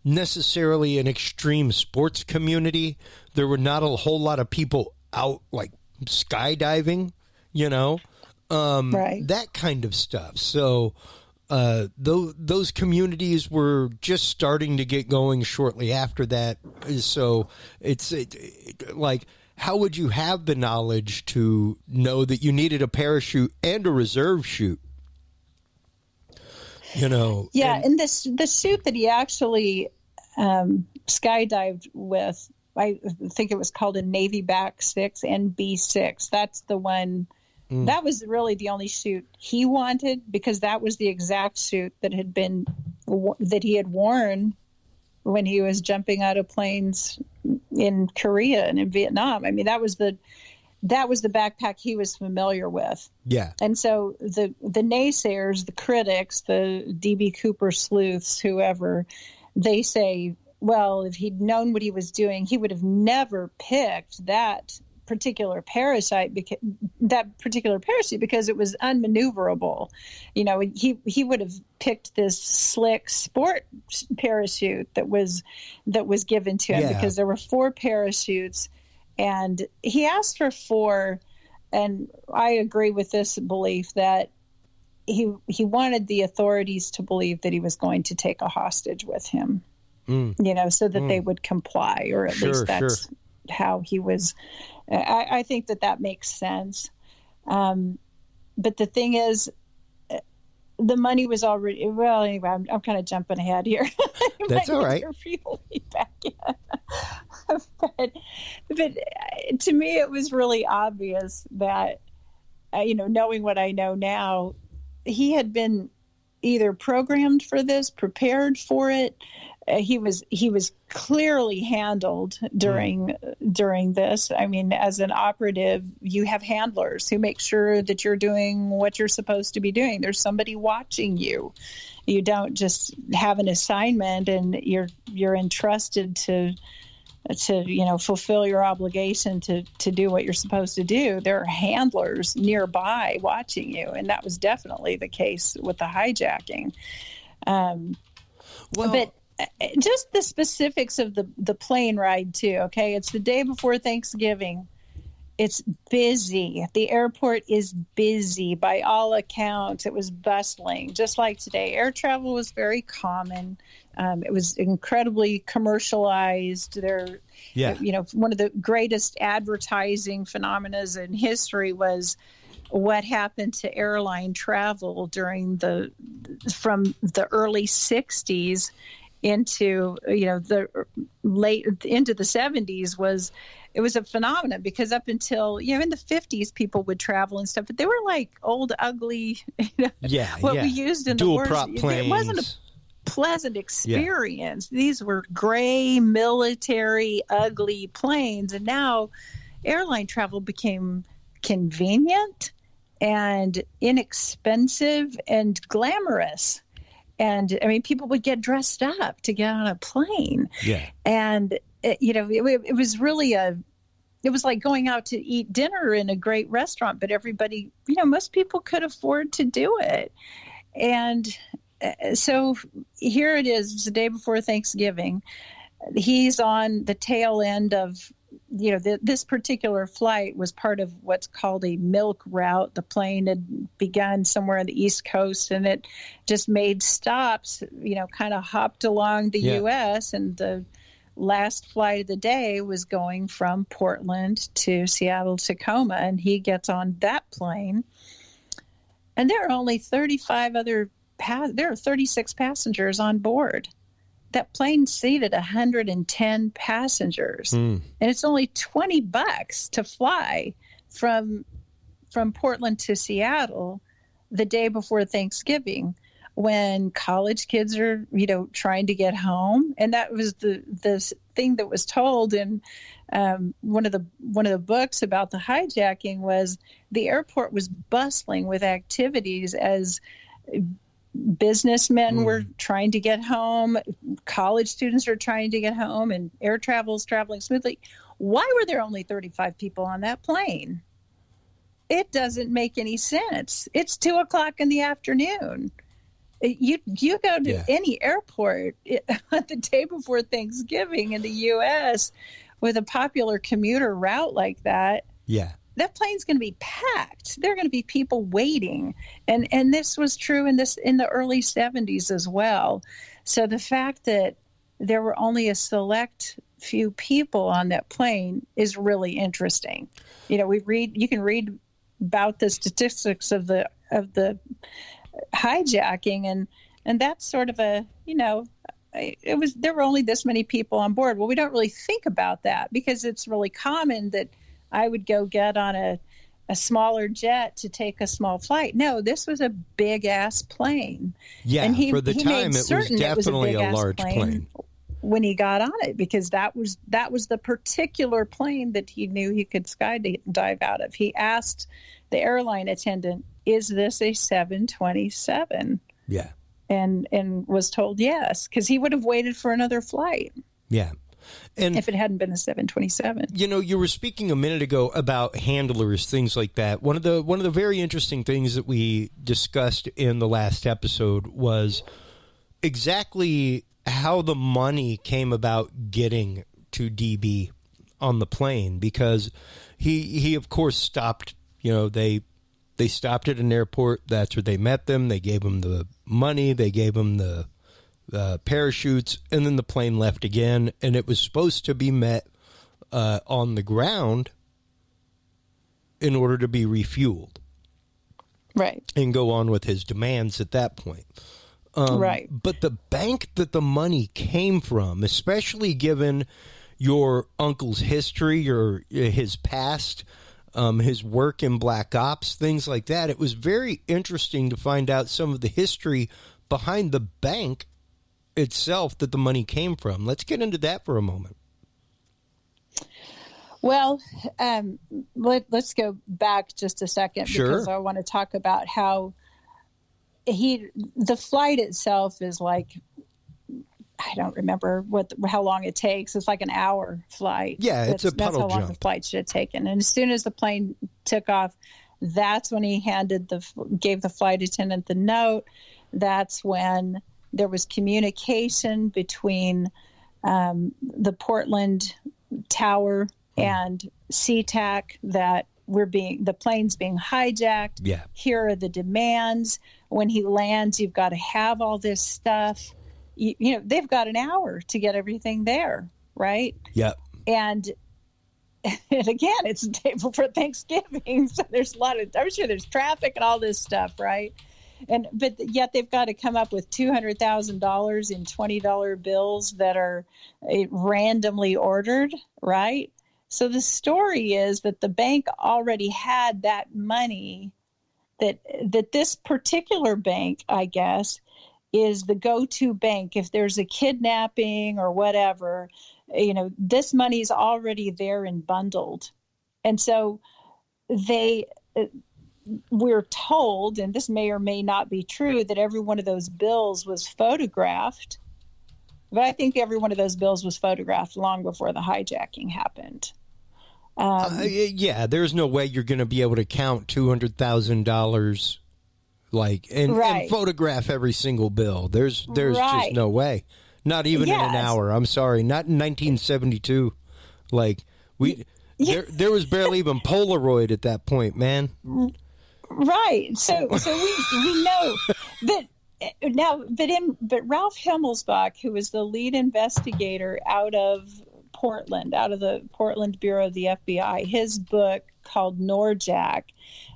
necessarily an extreme sports community. There were not a whole lot of people out like skydiving, that kind of stuff. So those communities were just starting to get going shortly after that. So it's like, how would you have the knowledge to know that you needed a parachute and a reserve chute? And the suit that he actually skydived with, I think it was called a Navy Back 6 NB6. That's the one. That was really the only suit he wanted, because that was the exact suit that he had worn when he was jumping out of planes in Korea and in Vietnam. I mean, that was the backpack he was familiar with. Yeah. And so the naysayers, the critics, the DB Cooper sleuths, whoever, they say well, if he'd known what he was doing, he would have never picked that particular parachute because it was unmaneuverable. You know, he would have picked this slick sport parachute that was given to him because there were 4 parachutes, and he asked for 4. And I agree with this belief that he wanted the authorities to believe that he was going to take a hostage with him, you know, so that they would comply, or at least that's how he was. I think that makes sense. But the thing is, the money was already, well, anyway, I'm kind of jumping ahead here. That's all right. Back in. but to me, it was really obvious that, you know, knowing what I know now, he had been either programmed for this, prepared for it. He was clearly handled during this. I mean, as an operative, you have handlers who make sure that you're doing what you're supposed to be doing. There's somebody watching you. You don't just have an assignment and you're entrusted to you know, fulfill your obligation to do what you're supposed to do. There are handlers nearby watching you, and that was definitely the case with the hijacking. But just the specifics of the plane ride too. Okay, it's the day before Thanksgiving. It's busy. The airport is busy. By all accounts, it was bustling, just like today. Air travel was very common. It was incredibly commercialized. You know, one of the greatest advertising phenomena in history was what happened to airline travel from the early 60s into, you know, into the 70s. It was a phenomenon because up until, you know, in the 50s, people would travel and stuff, but they were like old, ugly, you know, we used in dual the prop planes. It wasn't a pleasant experience. These were gray, military, ugly planes. And now airline travel became convenient and inexpensive and glamorous. And I mean, people would get dressed up to get on a plane. Yeah. And, you know, it was really it was like going out to eat dinner in a great restaurant, but everybody, you know, most people could afford to do it. And so here it is, it's the day before Thanksgiving. He's on the tail end of, you know, this particular flight was part of what's called a milk route. The plane had begun somewhere on the East Coast, and it just made stops, you know, kind of hopped along the U.S., and the last flight of the day was going from Portland to Seattle Tacoma, and he gets on that plane. And there are only 36 passengers on board. That plane seated 110 passengers, and it's only $20 to fly from Portland to Seattle the day before Thanksgiving, when college kids are, you know, trying to get home. And that was the thing that was told in one of the books about the hijacking was the airport was bustling with activities as businessmen were trying to get home, college students are trying to get home, and air travel is traveling smoothly. Why were there only 35 people on that plane? It doesn't make any sense. It's 2:00 in the afternoon. You go to any airport on the day before Thanksgiving in the U.S. with a popular commuter route like that. Yeah. That plane's going to be packed. There are going to be people waiting. And this was true in the early 70s as well. So the fact that there were only a select few people on that plane is really interesting. You know, you can read about the statistics of the hijacking, and that's sort of a, you know, there were only this many people on board. Well, we don't really think about that because it's really common that I would go get on a smaller jet to take a small flight. No, this was a big ass plane. Yeah, and for the time, it was definitely a large plane when he got on it, because that was the particular plane that he knew he could skydive out of. He asked the airline attendant, "Is this a 727?" Yeah, and was told yes, because he would have waited for another flight. Yeah. And if it hadn't been the 727. You know, you were speaking a minute ago about handlers, things like that. One of the very interesting things that we discussed in the last episode was exactly how the money came about getting to DB on the plane, because he of course stopped, you know, they stopped at an airport. That's where they met them. They gave him the money. They gave him the parachutes, and then the plane left again, and it was supposed to be met on the ground in order to be refueled. Right. And go on with his demands at that point. Right. But the bank that the money came from, especially given your uncle's history, his past, his work in Black Ops, things like that, it was very interesting to find out some of the history behind the bank itself that the money came from. Let's get into that for a moment. Well, let's go back just a second, because I want to talk about how the flight itself is like, I don't remember how long it takes. It's like an hour flight. Yeah, it's a puddle That's how long jump. the flight should have taken. And as soon as the plane took off, that's when he gave the flight attendant the note. That's when there was communication between the Portland Tower and SeaTac that the plane's being hijacked. Yeah. Here are the demands. When he lands, you've got to have all this stuff. You know, they've got an hour to get everything there, right? Yep. And again, it's the day before Thanksgiving, so there's I'm sure there's traffic and all this stuff, right? But yet they've got to come up with $200,000 in $20 bills that are randomly ordered, right? So the story is that the bank already had that money, that this particular bank, I guess, is the go-to bank. If there's a kidnapping or whatever, you know, this money's already there and bundled. And so we're told, and this may or may not be true, that every one of those bills was photographed. But I think every one of those bills was photographed long before the hijacking happened. Yeah, there's no way you're going to be able to count $200,000 and photograph every single bill. There's just no way. Not even in an hour. I'm sorry, not in 1972. There was barely even Polaroid at that point, man. Right. So we know that now. But Ralph Himmelsbach, who was the lead investigator out of the Portland Bureau of the FBI, his book called Norjack,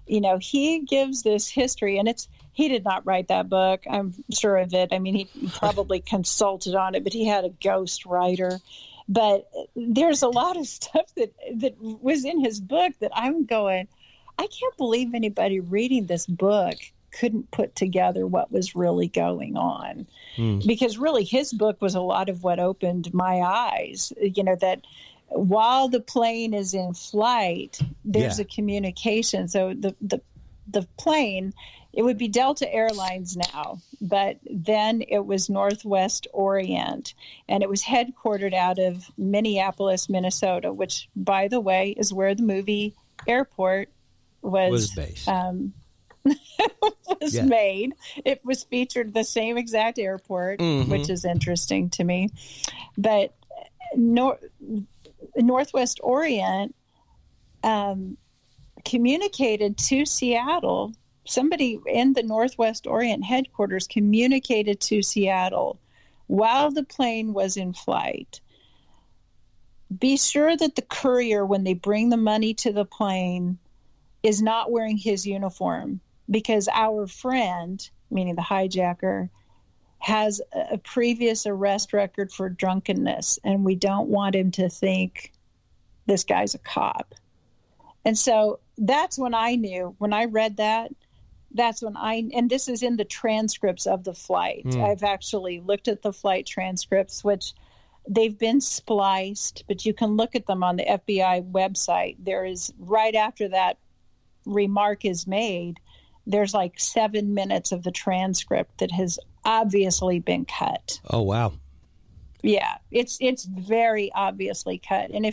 you know, he gives this history, and he did not write that book. I'm sure of it. I mean, he probably consulted on it, but he had a ghost writer. But there's a lot of stuff that was in his book that I'm going, I can't believe anybody reading this book couldn't put together what was really going on. Because really his book was a lot of what opened my eyes, you know, that while the plane is in flight, there's a communication. So the plane, it would be Delta Airlines now, but then it was Northwest Orient, and it was headquartered out of Minneapolis, Minnesota, which, by the way, is where the movie Airport was based. Made. It was featured the same exact airport, which is interesting to me. But Northwest Orient communicated to Seattle. Somebody in the Northwest Orient headquarters communicated to Seattle while the plane was in flight. Be sure that the courier, when they bring the money to the plane, is not wearing his uniform, because our friend, meaning the hijacker, has a previous arrest record for drunkenness, and we don't want him to think this guy's a cop. And so that's when I knew, when I read that, and this is in the transcripts of the flight. I've actually looked at the flight transcripts, which they've been spliced, but you can look at them on the FBI website. There is, right after that remark is made, there's like 7 minutes of the transcript that has obviously been cut. Oh, wow. Yeah, it's very obviously cut. And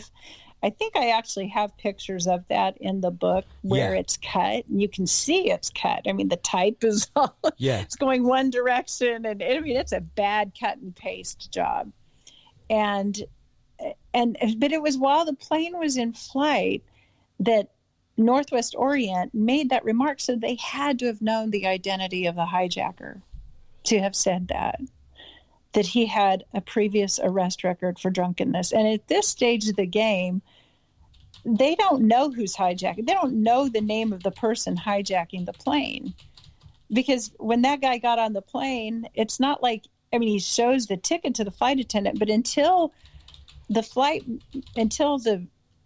I think I actually have pictures of that in the book where it's cut. You can see it's cut. I mean, the type is all, it's going one direction. And I mean, it's a bad cut and paste job. But it was while the plane was in flight that Northwest Orient made that remark. So they had to have known the identity of the hijacker to have said that he had a previous arrest record for drunkenness. And at this stage of the game, they don't know who's hijacking. They don't know the name of the person hijacking the plane. Because when that guy got on the plane, it's not like, I mean, he shows the ticket to the flight attendant, but until the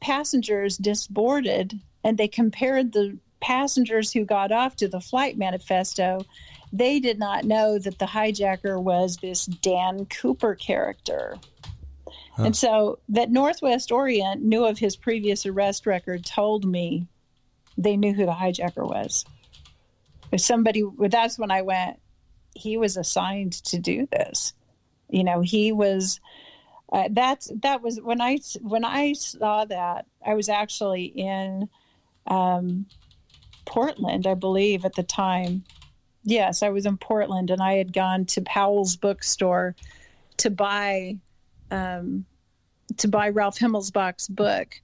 passengers disboarded and they compared the passengers who got off to the flight manifesto, they did not know that the hijacker was this Dan Cooper character. Huh. And so that Northwest Orient knew of his previous arrest record told me they knew who the hijacker was. That's when I went, he was assigned to do this. You know, he was, that was when I saw that, I was actually in Portland, I believe at the time. Yes, I was in Portland, and I had gone to Powell's bookstore to buy Ralph Himmelsbach's book,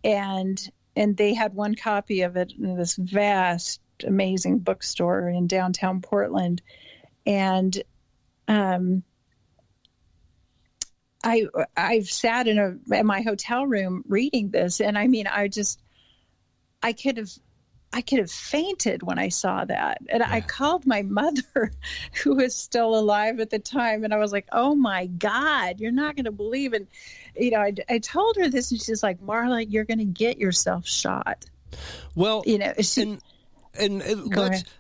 and they had one copy of it in this vast, amazing bookstore in downtown Portland, and I've sat in my hotel room reading this, and I mean, I could have fainted when I saw that. And I called my mother, who was still alive at the time. And I was like, oh my God, you're not going to believe it. You know, I told her this, and she's like, Marla, you're going to get yourself shot. Well, you know,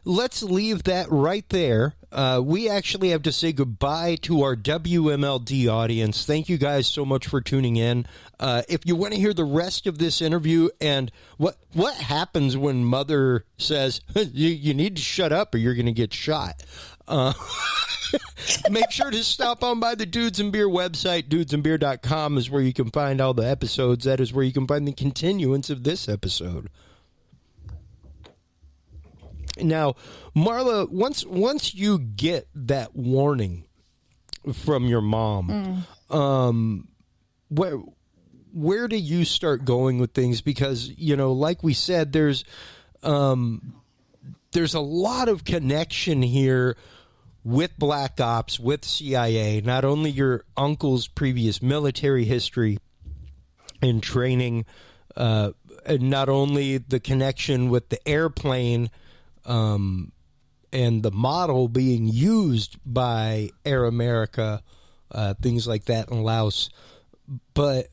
let's leave that right there. We actually have to say goodbye to our WMLD audience. Thank you guys so much for tuning in. If you want to hear the rest of this interview and what happens when Mother says, you need to shut up or you're going to get shot, make sure to stop on by the Dudes and Beer website. Dudesandbeer.com is where you can find all the episodes. That is where you can find the continuance of this episode. Now, Marla, once you get that warning from your mom, where do you start going with things? Because, you know, like we said, there's a lot of connection here with Black Ops, with CIA, not only your uncle's previous military history and training, and not only the connection with the airplane, and the model being used by Air America, things like that in Laos, but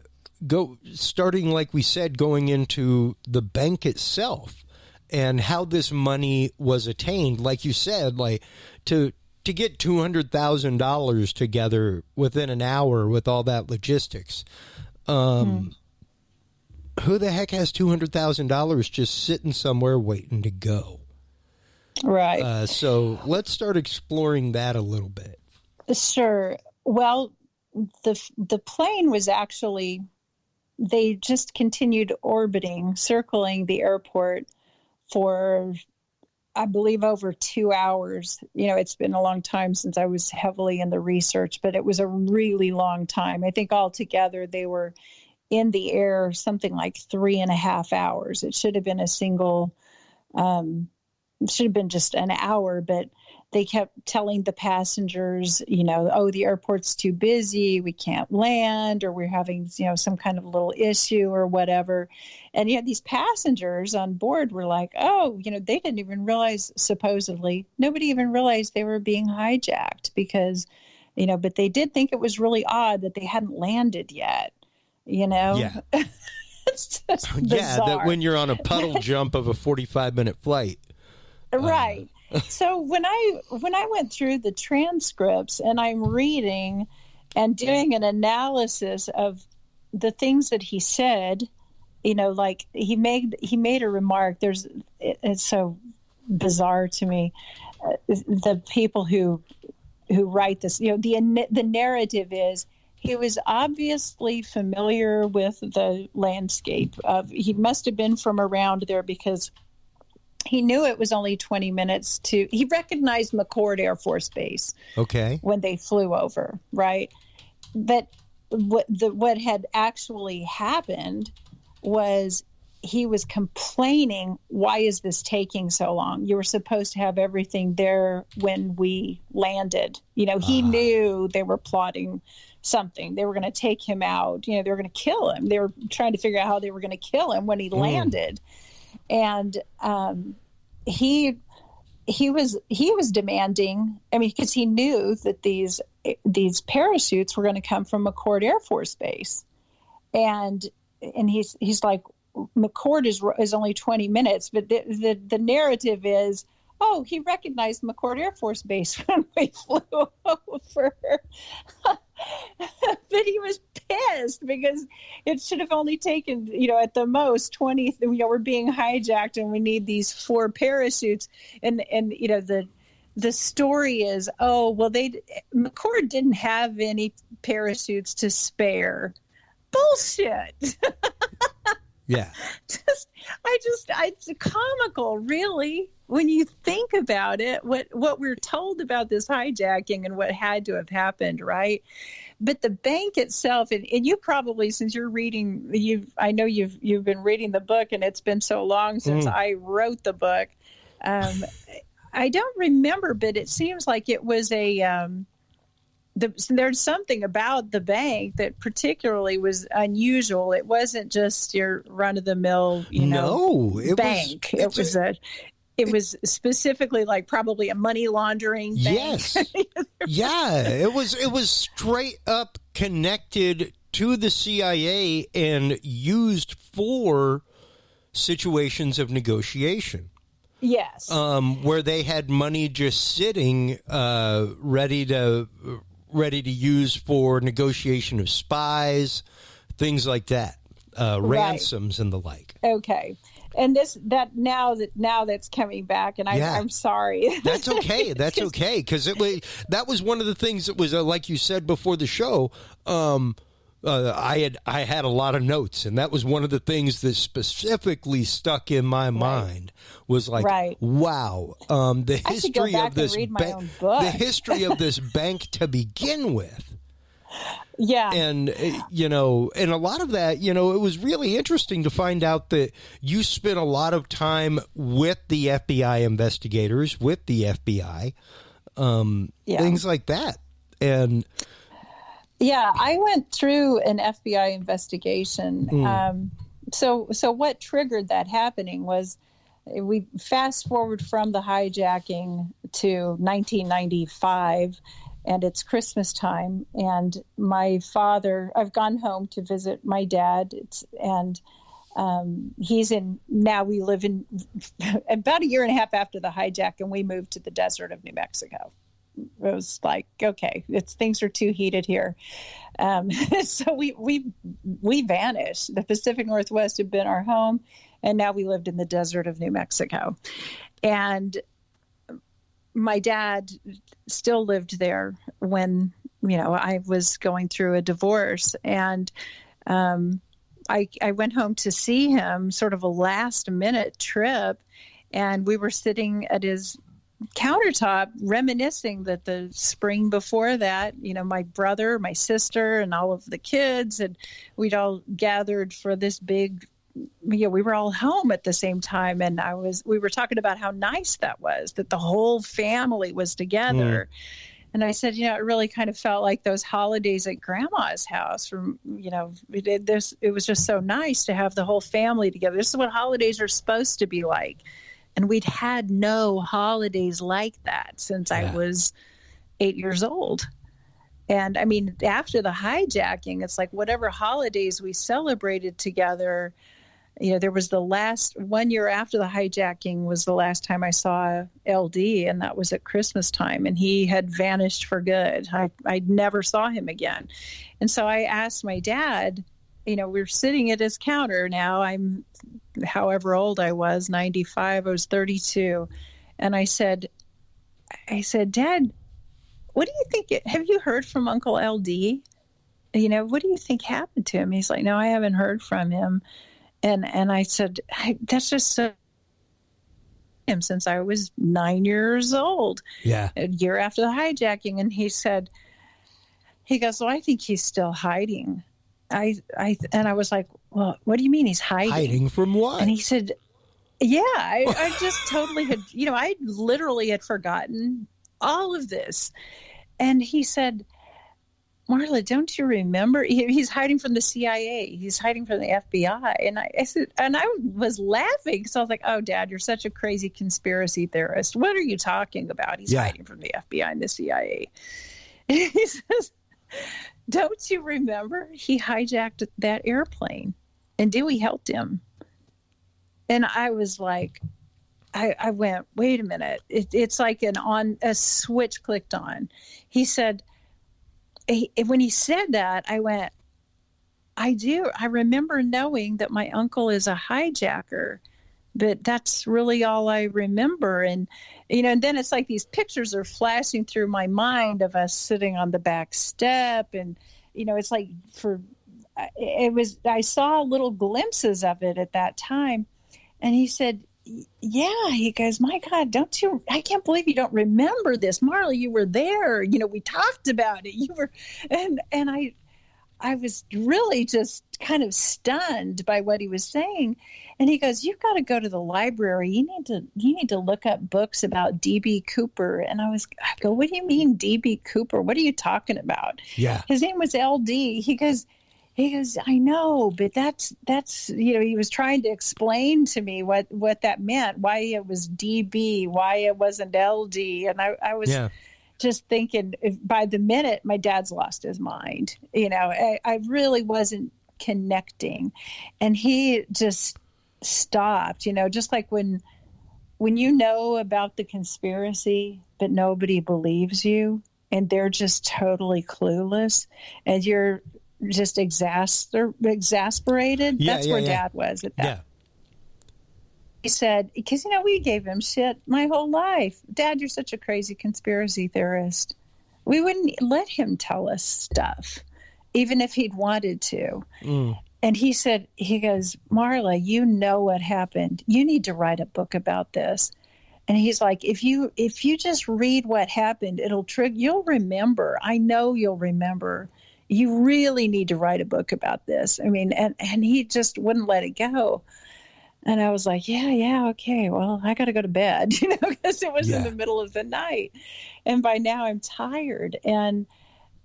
starting, like we said, going into the bank itself and how this money was attained. Like you said, like to get $200,000 together within an hour with all that logistics. Who the heck has $200,000 just sitting somewhere waiting to go? Right. So let's start exploring that a little bit. Sure. Well, the plane was actually, they just continued orbiting, circling the airport for, I believe, over 2 hours. You know, it's been a long time since I was heavily in the research, but it was a really long time. I think altogether they were in the air something like 3.5 hours. It should have been should have been just an hour, but they kept telling the passengers, you know, oh, the airport's too busy, we can't land, or we're having, you know, some kind of little issue or whatever. And you had these passengers on board were like, oh, you know, they didn't even realize, supposedly, nobody even realized they were being hijacked because, you know, but they did think it was really odd that they hadn't landed yet, you know? Yeah. It's just bizarre. Yeah, that when you're on a puddle jump of a 45-minute flight. Right. So when I went through the transcripts and I'm reading and doing an analysis of the things that he said, you know, like he made a remark. It's so bizarre to me. The people who write this, you know, the narrative is He was obviously familiar with the landscape. He must have been from around there because he knew it was only 20 minutes to. He recognized McChord Air Force Base. Okay. When they flew over, right? But what had actually happened was he was complaining, why is this taking so long? You were supposed to have everything there when we landed. He knew they were plotting something. They were going to take him out. They were going to kill him. They were trying to figure out how they were going to kill him when he landed. And he was demanding, because he knew that these parachutes were going to come from McChord Air Force Base. And he's like, McChord is only 20 minutes, but the narrative is, oh, he recognized McChord Air Force Base when we flew over. But he was pissed because it should have only taken, at the most 20, we're being hijacked and we need these 4 parachutes. And the story is, oh, well, McChord didn't have any parachutes to spare. Bullshit. Yeah. It's comical, really, when you think about it, what we're told about this hijacking and what had to have happened, right? But the bank itself, and you probably, since you're reading, I know you've been reading the book, and it's been so long since I wrote the book. I don't remember, but it seems like it was there's something about the bank that particularly was unusual. It wasn't just your run-of-the-mill, bank. It was specifically like probably a money laundering bank. Yes. Yeah, it was straight up connected to the CIA and used for situations of negotiation. Yes. Where they had money just sitting ready to use for negotiation of spies, things like that, ransoms and the like. Okay. And now that's coming back, and I'm sorry. That's okay. That's okay, because that was one of the things that was like you said before the show. I had a lot of notes, and that was one of the things that specifically stuck in my mind. Was like, wow, the history of this the history of this bank to begin with. Yeah. And, and a lot of that, it was really interesting to find out that you spent a lot of time with the FBI investigators, with the FBI, things like that. And yeah, I went through an FBI investigation. So what triggered that happening was we fast forward from the hijacking to 1995. And it's Christmas time, and my father, I've gone home to visit my dad, now we live in about a year and a half after the hijack, and we moved to the desert of New Mexico. It was like, okay, things are too heated here. So we vanished. The Pacific Northwest had been our home, and now we lived in the desert of New Mexico. And my dad still lived there when, I was going through a divorce. And I went home to see him, sort of a last-minute trip, and we were sitting at his countertop reminiscing that the spring before that, my brother, my sister, and all of the kids, and we'd all gathered for this big we were all home at the same time, and we were talking about how nice that was, that the whole family was together. And I said, it really kind of felt like those holidays at Grandma's house. From it was just so nice to have the whole family together. This is what holidays are supposed to be like, and we'd had no holidays like that since I was 8 years old. And I mean, after the hijacking, it's like whatever holidays we celebrated together. There was the last 1 year after the hijacking was the last time I saw LD, and that was at Christmas time, and he had vanished for good. I never saw him again. And so I asked my dad, we're sitting at his counter now. I'm however old I was, 95, I was 32. And I said, Dad, what do you think? Have you heard from Uncle LD? what do you think happened to him? He's like, no, I haven't heard from him. And I said, that's just so him since I was 9 years old. Yeah. A year after the hijacking. And he goes, well, I think he's still hiding. And I was like, well, what do you mean he's hiding? Hiding from what? And he said, yeah, I just totally had, I literally had forgotten all of this. And he said, Marla, don't you remember? He's hiding from the CIA. He's hiding from the FBI. And I said, and I was laughing because I was like, oh, Dad, you're such a crazy conspiracy theorist. What are you talking about? He's hiding from the FBI and the CIA. And he says, don't you remember? He hijacked that airplane and Dewey helped him. And I was like, I went, wait a minute. It's like a switch clicked on. He said, when he said that, I went, I do. I remember knowing that my uncle is a hijacker, but that's really all I remember. And, and then it's like these pictures are flashing through my mind of us sitting on the back step. And, it's like I saw little glimpses of it at that time. And he said, yeah, he goes, my God, I can't believe you don't remember this. Marla, you were there. We talked about it. You were, and I was really just kind of stunned by what he was saying. And he goes, you've got to go to the library. You need to look up books about DB Cooper. And I go, what do you mean DB Cooper? What are you talking about? Yeah. His name was LD. He goes, I know, but that's he was trying to explain to me what that meant, why it was DB, why it wasn't LD. And I was just thinking, by the minute, my dad's lost his mind. I really wasn't connecting. And he just stopped, just like when you know about the conspiracy, but nobody believes you and they're just totally clueless and you're just exasperated. That's where Dad was at that. Yeah. He said, because, we gave him shit my whole life. Dad, you're such a crazy conspiracy theorist. We wouldn't let him tell us stuff, even if he'd wanted to. Mm. And he goes, Marla, you know what happened. You need to write a book about this. And he's like, if you just read what happened, it'll trigger. You'll remember. I know you'll remember. You really need to write a book about this. I mean, and he just wouldn't let it go. And I was like, yeah, okay. Well, I got to go to bed, because it was in the middle of the night. And by now I'm tired. And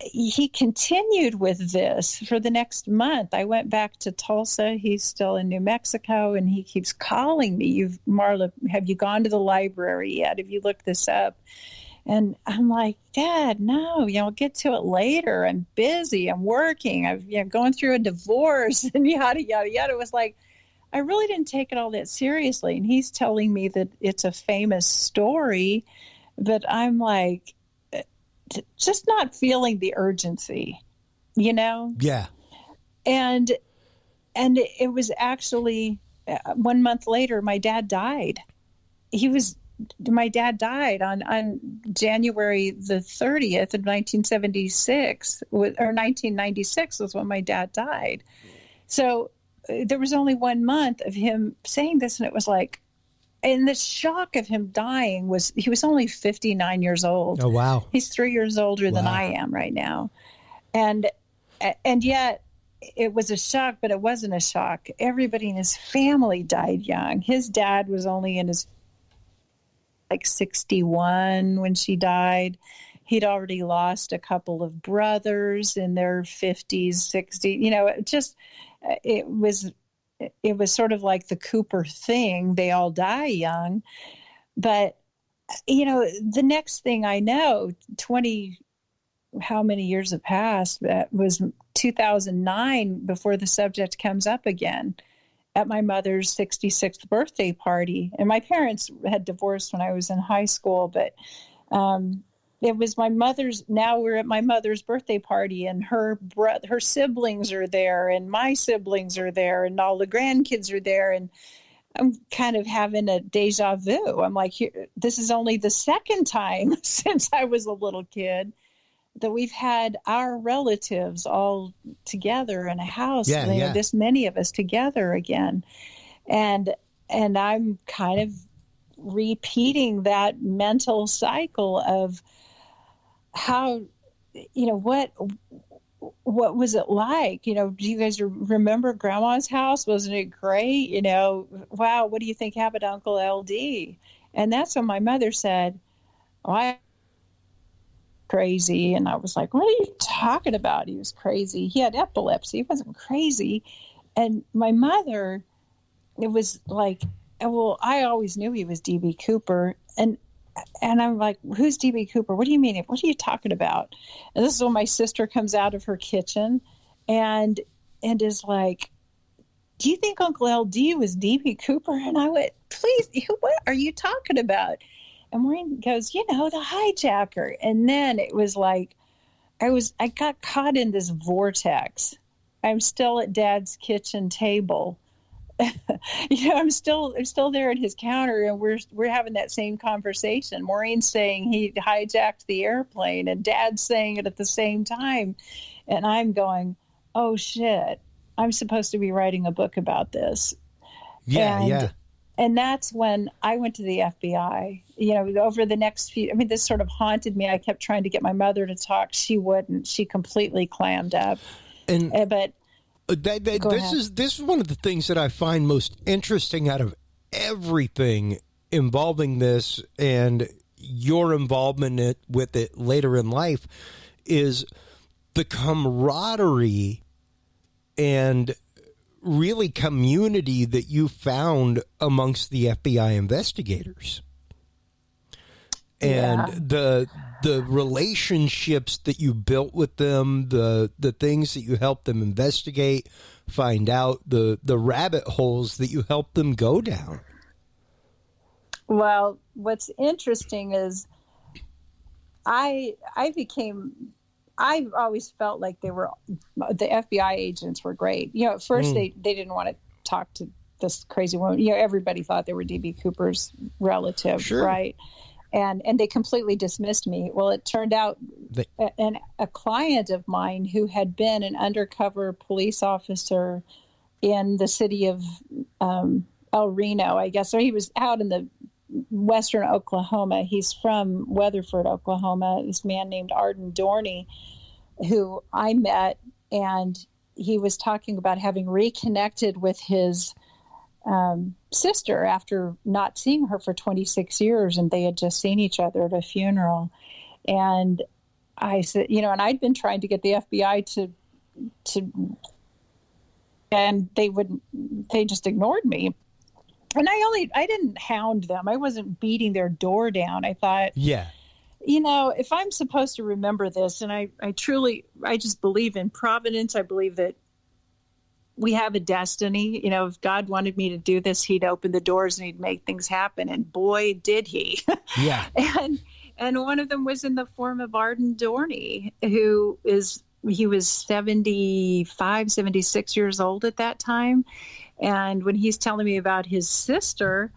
he continued with this for the next month. I went back to Tulsa. He's still in New Mexico, and he keeps calling me. Marla, have you gone to the library yet? Have you looked this up? And I'm like, Dad, no, I'll get to it later. I'm busy. I'm working. I'm going through a divorce and yada, yada, yada. It was like, I really didn't take it all that seriously. And he's telling me that it's a famous story, but I'm like, just not feeling the urgency, Yeah. And it was actually 1 month later, my dad died. My dad died on January the 30th of 1976, or 1996 was when my dad died. So there was only 1 month of him saying this, and it was like, and the shock of him dying he was only 59 years old. Oh, wow. He's 3 years older than I am right now. And yet it was a shock, but it wasn't a shock. Everybody in his family died young. His dad was only in his 61 when she died. He'd already lost a couple of brothers in their 50s, 60s. It was sort of like the Cooper thing. They all die young. But, the next thing I know, how many years have passed? That was 2009 before the subject comes up again at my mother's 66th birthday party. And my parents had divorced when I was in high school, but it was my mother's. Now we're at my mother's birthday party, and her siblings are there, and my siblings are there, and all the grandkids are there. And I'm kind of having a deja vu. I'm like, this is only the second time since I was a little kid that we've had our relatives all together in a house, Yeah. this many of us together again. And I'm kind of repeating that mental cycle of how, what was it like? Do you guys remember Grandma's house? Wasn't it great? Wow, what do you think happened to Uncle LD? And that's when my mother said, "Oh, I crazy." And I was like, "What are you talking about? He was crazy. He had epilepsy. He wasn't crazy." And my mother, it was like, well, I always knew he was DB Cooper. And I'm like, "Who's DB Cooper? What do you mean? What are you talking about?" And this is when my sister comes out of her kitchen and is like, "Do you think Uncle LD was DB Cooper?" And I went, "Please, what are you talking about?" And Maureen goes, "The hijacker." And then it was like, I got caught in this vortex. I'm still at Dad's kitchen table. I'm still there at his counter, and we're having that same conversation. Maureen's saying he hijacked the airplane, and Dad's saying it at the same time. And I'm going, "Oh shit, I'm supposed to be writing a book about this." Yeah. And that's when I went to the FBI. Over the next few, this sort of haunted me. I kept trying to get my mother to talk. She wouldn't. She completely clammed up. But this is one of the things that I find most interesting out of everything involving this and your involvement with it later in life is the camaraderie and really community that you found amongst the FBI investigators. And the relationships that you built with them, the things that you helped them investigate, find out, the rabbit holes that you helped them go down. Well, what's interesting is I've always felt like the FBI agents were great. At first they didn't want to talk to this crazy woman. Everybody thought they were DB Cooper's relative, sure. Right? And they completely dismissed me. Well, it turned out a client of mine who had been an undercover police officer in the city of El Reno, I guess, or he was out in the western Oklahoma. He's from Weatherford, Oklahoma. This man named Arden Dorney, who I met, and he was talking about having reconnected with his sister after not seeing her for 26 years, and they had just seen each other at a funeral. And I said, and I'd been trying to get the FBI to, and they just ignored me. And I didn't hound them. I wasn't beating their door down. I thought, if I'm supposed to remember this, and I just believe in providence. I believe that we have a destiny. If God wanted me to do this, he'd open the doors and he'd make things happen. And boy, did he. Yeah. And one of them was in the form of Arden Dorney, he was 75, 76 years old at that time. And when he's telling me about his sister,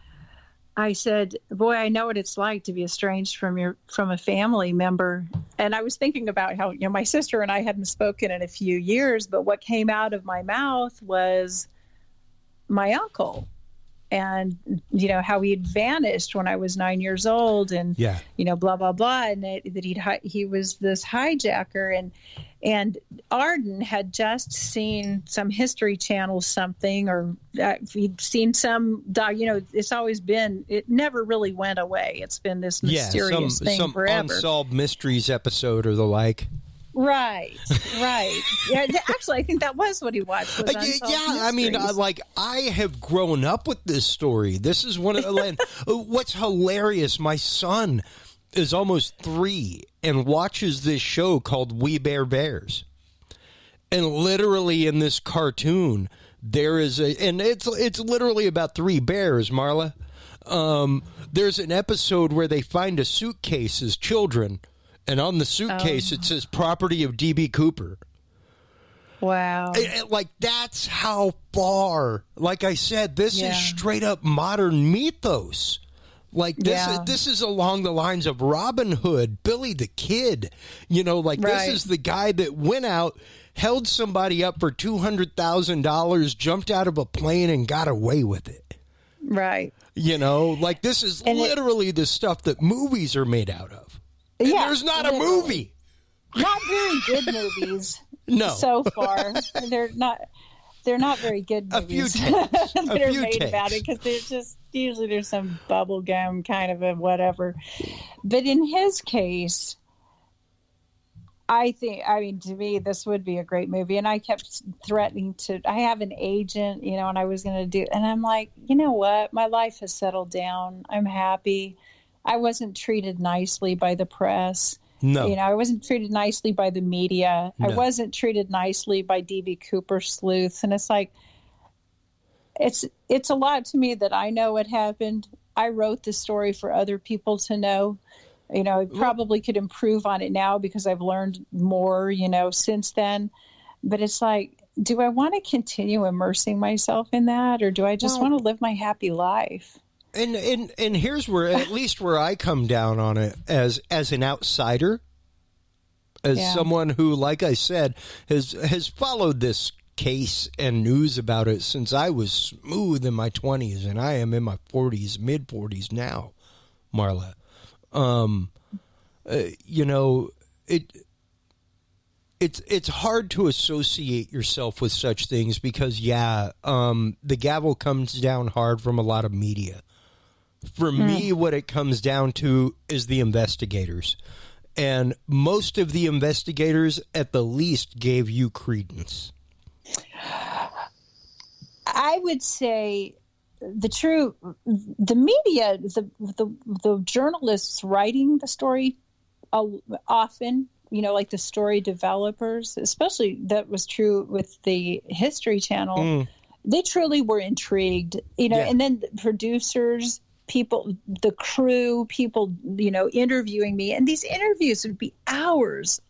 I said, "Boy, I know what it's like to be estranged from a family member." And I was thinking about how, my sister and I hadn't spoken in a few years, but what came out of my mouth was my uncle, and how he had vanished when I was 9 years old, and blah blah blah, and that he was this hijacker, and Arden had just seen some History Channel something, or he'd seen some it's always been, it never really went away. It's been this mysterious thing some forever. Unsolved Mysteries episode or the like. Right. Yeah, actually, I think that was what he watched. Was I mean, I have grown up with this story. This is one of the what's hilarious. My son is almost 3 and watches this show called We Bare Bears, and literally in this cartoon there is and it's literally about 3 bears. Marla, there's an episode where they find a suitcase as children. And on the suitcase, it says property of DB Cooper. Wow. That's how far, like I said, this is straight up modern mythos. Like this is along the lines of Robin Hood, Billy the Kid. This is the guy that went out, held somebody up for $200,000, jumped out of a plane and got away with it. Right. This is literally the stuff that movies are made out of. And there's not a movie. Not very good movies. No. So far. They're not very good movies. A few takes. that are made about it, because there's some bubblegum kind of a whatever. But in his case, to me, this would be a great movie. And I kept threatening I have an agent, and I was going to do, and I'm like, you know what? My life has settled down. I'm happy. I wasn't treated nicely by the press. No. I wasn't treated nicely by the media. No. I wasn't treated nicely by DB Cooper sleuths. And it's like, it's a lot to me that I know what happened. I wrote the story for other people to know. I probably could improve on it now because I've learned more, since then. But it's like, do I want to continue immersing myself in that, or do I just want to live my happy life? And here's where, at least where I come down on it as an outsider, as someone who, like I said, has followed this case and news about it since I was smooth in my 20s, and I am in my 40s, mid 40s now, Marla. It's hard to associate yourself with such things because the gavel comes down hard from a lot of media. For me, what it comes down to is the investigators. And most of the investigators, at the least, gave you credence. I would say the media, the journalists writing the story often, like the story developers, especially that was true with the History Channel, they truly were intrigued, and then the producers, people, the crew, people, interviewing me. And these interviews would be hours.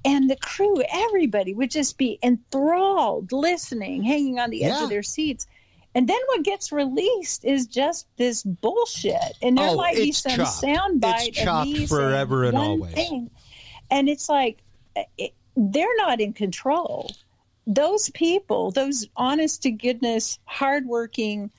And the crew, everybody would just be enthralled, listening, hanging on the edge of their seats. And then what gets released is just this bullshit. And there might be some soundbite. It's chopped forever and always. Thing. And it's like, they're not in control. Those people, those honest to goodness, hardworking,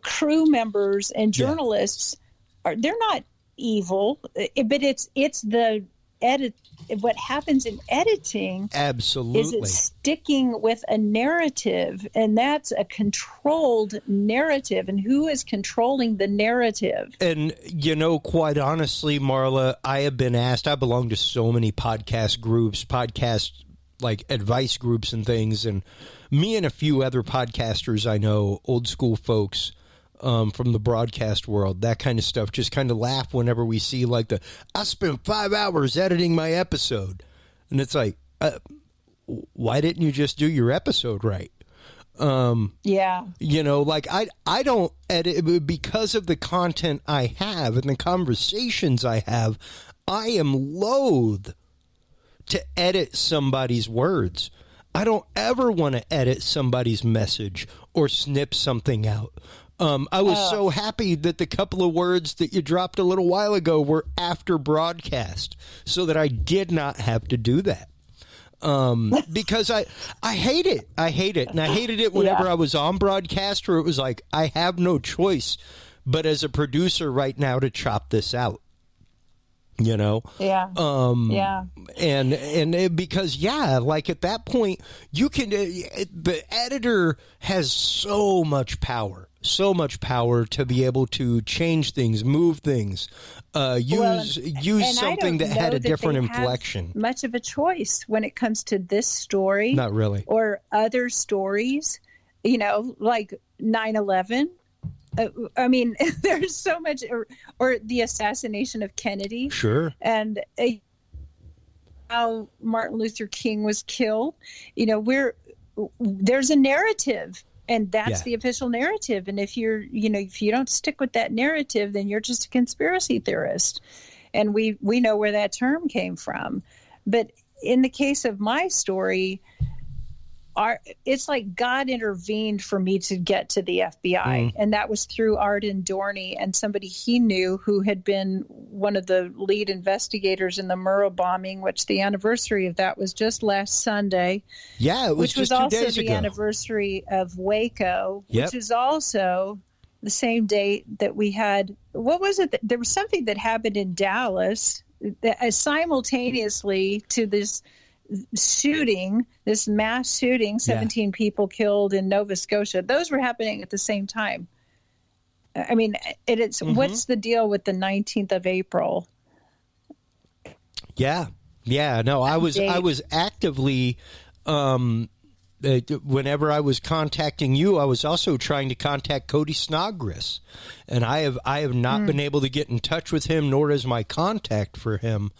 crew members and journalists they're not evil, but it's the edit. What happens in editing absolutely is it's sticking with a narrative, and that's a controlled narrative. And who is controlling the narrative? And quite honestly, Marla, I have been asked, I belong to so many podcast groups, like advice groups and things, and me and a few other podcasters I know, old school folks from the broadcast world, that kind of stuff, just kind of laugh whenever we see like I spent 5 hours editing my episode. And it's like, why didn't you just do your episode right? Like I don't edit because of the content I have and the conversations I have. I am loath to edit somebody's words. I don't ever want to edit somebody's message or snip something out. I was so happy that the couple of words that you dropped a little while ago were after broadcast so that I did not have to do that. Because I hate it. I hate it. And I hated it whenever I was on broadcast where it was like, I have no choice but as a producer right now to chop this out. And because like at that point you can the editor has so much power to be able to change things, move things, use something that had a different inflection. Much of a choice when it comes to this story, not really, or other stories, like 9/11. I mean, there's so much, or the assassination of Kennedy. Sure. And how Martin Luther King was killed. There's a narrative, and that's the official narrative. And if if you don't stick with that narrative, then you're just a conspiracy theorist. And we know where that term came from. But in the case of my story, it's like God intervened for me to get to the FBI. And that was through Arden Dorney and somebody he knew who had been one of the lead investigators in the Murrah bombing, which the anniversary of that was just last Sunday. Yeah, it was which just was 2 also days the ago. anniversary of Waco, which is also the same date that we had. What was it? There was something that happened in Dallas simultaneously to this shooting, this mass shooting, 17 people killed in Nova Scotia. Those were happening at the same time. I mean, it's what's the deal with the 19th of April? Yeah. No, I was actively, whenever I was contacting you, I was also trying to contact Cody Snodgrass, and I have not been able to get in touch with him, nor is my contact for him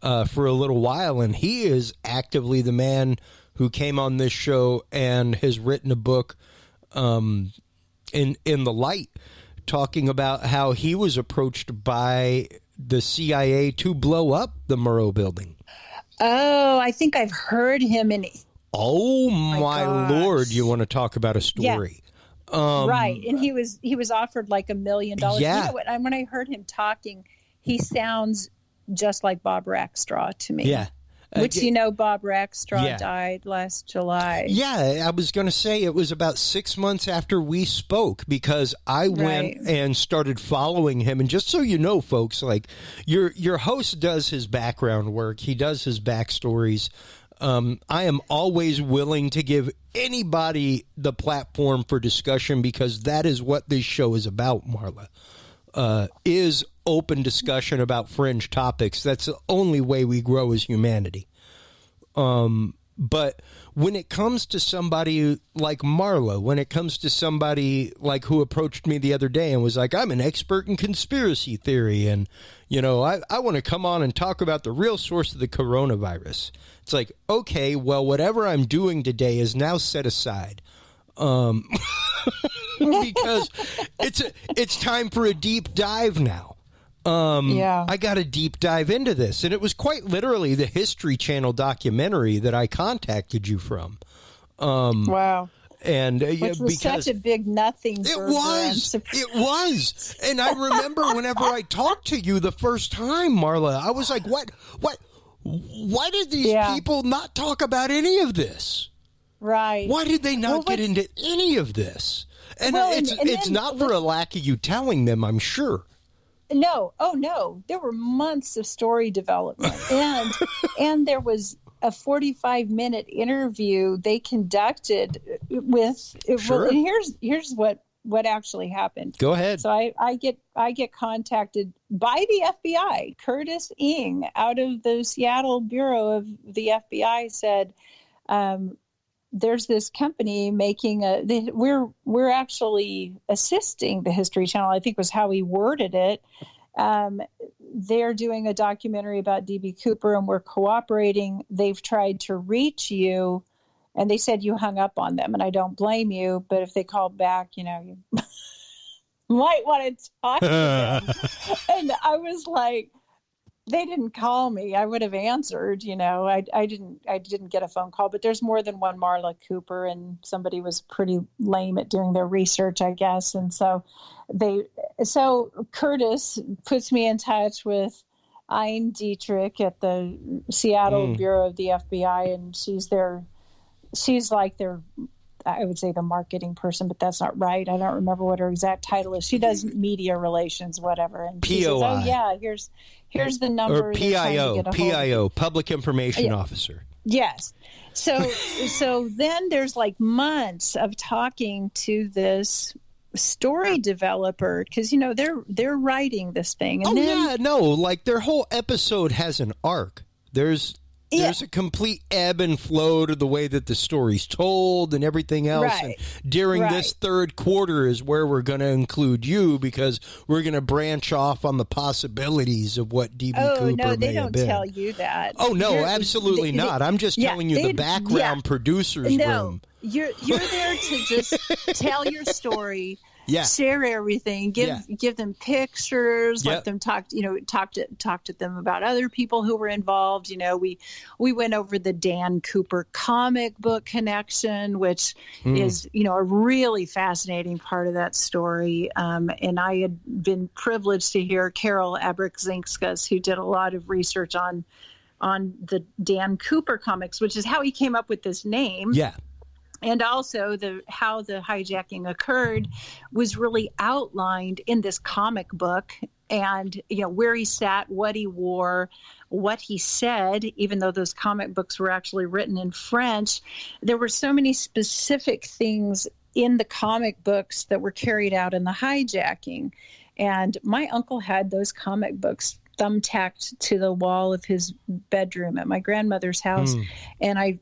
for a little while, and he is actively the man who came on this show and has written a book in the light, talking about how he was approached by the CIA to blow up the Murrah building. Oh, I think I've heard him in. Oh my Lord! You want to talk about a story? Yeah. Right, and he was offered like $1 million. Yeah. You know what? When I heard him talking, he sounds just like Bob Rackstraw to me. Yeah. Which, Bob Rackstraw died last July. Yeah, I was going to say it was about 6 months after we spoke, because I went and started following him. And just so you know, folks, like your host does his background work. He does his backstories. I am always willing to give anybody the platform for discussion, because that is what this show is about, Marla. Is open discussion about fringe topics. That's the only way we grow as humanity. But when it comes to somebody like Marla, when it comes to somebody like who approached me the other day and was like, I'm an expert in conspiracy theory, and, I want to come on and talk about the real source of the coronavirus. It's like, okay, well, whatever I'm doing today is now set aside. Because it's time for a deep dive now. I got a deep dive into this, and it was quite literally the History Channel documentary that I contacted you from. Wow. And which was because such a big nothing. It was. And I remember whenever I talked to you the first time, Marla, I was like, what? Why did these people not talk about any of this? Right. Why did they not get into any of this? And it's not for a lack of you telling them, I'm sure. No. Oh, no. There were months of story development. And there was a 45-minute interview they conducted with. Sure. Well, and here's what actually happened. Go ahead. So I get contacted by the FBI. Curtis Ng, out of the Seattle Bureau of the FBI, said, there's this company making we're actually assisting the History Channel, I think was how he worded it. They're doing a documentary about DB Cooper, and we're cooperating. They've tried to reach you, and they said you hung up on them, and I don't blame you, but if they called back, you might want to talk to them. And I was like, they didn't call me, I would have answered. I didn't get a phone call, but there's more than one Marla Cooper, and somebody was pretty lame at doing their research, I guess. And so Curtis puts me in touch with Ein Dietrich at the Seattle Bureau of the FBI, and she's like their, I would say, the marketing person, but that's not right. I don't remember what her exact title is. She does media relations, whatever. And she says, oh yeah, here's the number. Or PIO, Public Information Officer. Yes. So then there's like months of talking to this story developer, because they're writing this thing. And like their whole episode has an arc. There's a complete ebb and flow to the way that the story's told and everything else. Right. And during this third quarter is where we're going to include you, because we're going to branch off on the possibilities of what DB Cooper no, they may have don't been. tell you that. Oh, no, absolutely not. I'm just telling you the background producer's room. you're there to just tell your story. Yeah. Share everything. Give them pictures. Yep. Let them talk to them about other people who were involved. We went over the Dan Cooper comic book connection, which is a really fascinating part of that story. And I had been privileged to hear Carol Abrikzinskas, who did a lot of research on the Dan Cooper comics, which is how he came up with this name. Yeah. And also how the hijacking occurred was really outlined in this comic book, and where he sat, what he wore, what he said. Even though those comic books were actually written in French, there were so many specific things in the comic books that were carried out in the hijacking. And my uncle had those comic books thumbtacked to the wall of his bedroom at my grandmother's house, and I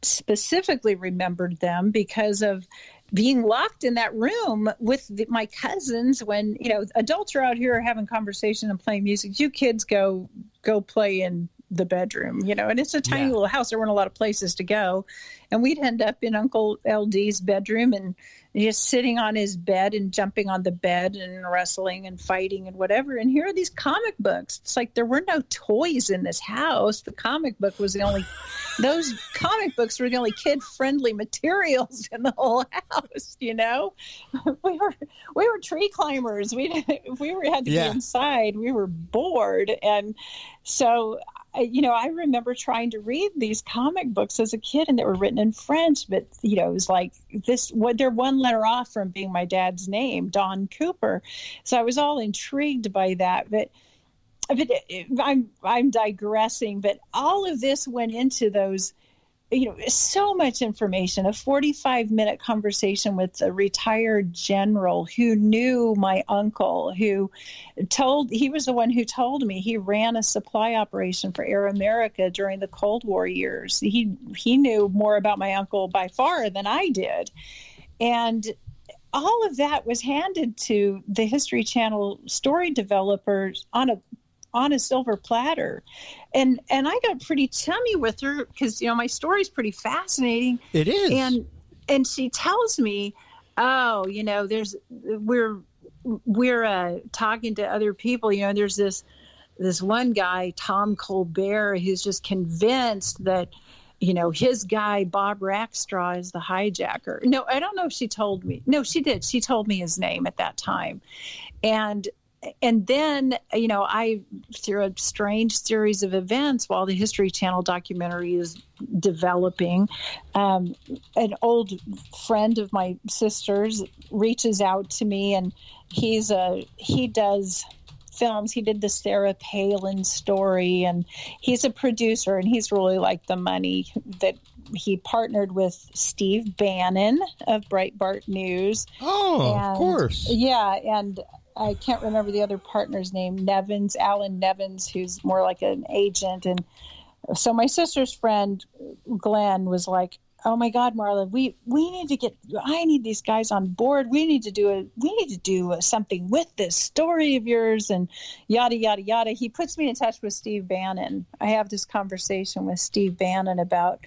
specifically remembered them because of being locked in that room with my cousins when adults are out here having conversation and playing music. You kids go play in the bedroom, and it's a tiny little house. There weren't a lot of places to go, and we'd end up in Uncle LD's bedroom and just sitting on his bed and jumping on the bed and wrestling and fighting and whatever. And here are these comic books. It's like there were no toys in this house. Those comic books were the only kid-friendly materials in the whole house. We were tree climbers. If we had to be inside, we were bored. And so I remember trying to read these comic books as a kid, and they were written in French, but it was like they're one letter off from being my dad's name, Don Cooper. So I was all intrigued by that, but I'm digressing. But all of this went into those, so much information. A 45-minute conversation with a retired general who knew my uncle, he was the one who told me he ran a supply operation for Air America during the Cold War years. He knew more about my uncle by far than I did. And all of that was handed to the History Channel story developers on a silver platter. And I got pretty chummy with her because, my story's pretty fascinating. It is. And she tells me, we're talking to other people, there's this one guy, Tom Colbert, who's just convinced that, his guy, Bob Rackstraw, is the hijacker. No, I don't know if she told me. No, she did. She told me his name at that time. And then, I, through a strange series of events while the History Channel documentary is developing, an old friend of my sister's reaches out to me, and he does films. He did the Sarah Palin story, and he's a producer, and he's really like the money. That he partnered with Steve Bannon of Breitbart News. Oh, of course. Yeah, and I can't remember the other partner's name, Alan Nevins, who's more like an agent. And so my sister's friend, Glenn, was like, oh my God, Marla, I need these guys on board. We need to do something with this story of yours, and yada, yada, yada. He puts me in touch with Steve Bannon. I have this conversation with Steve Bannon about,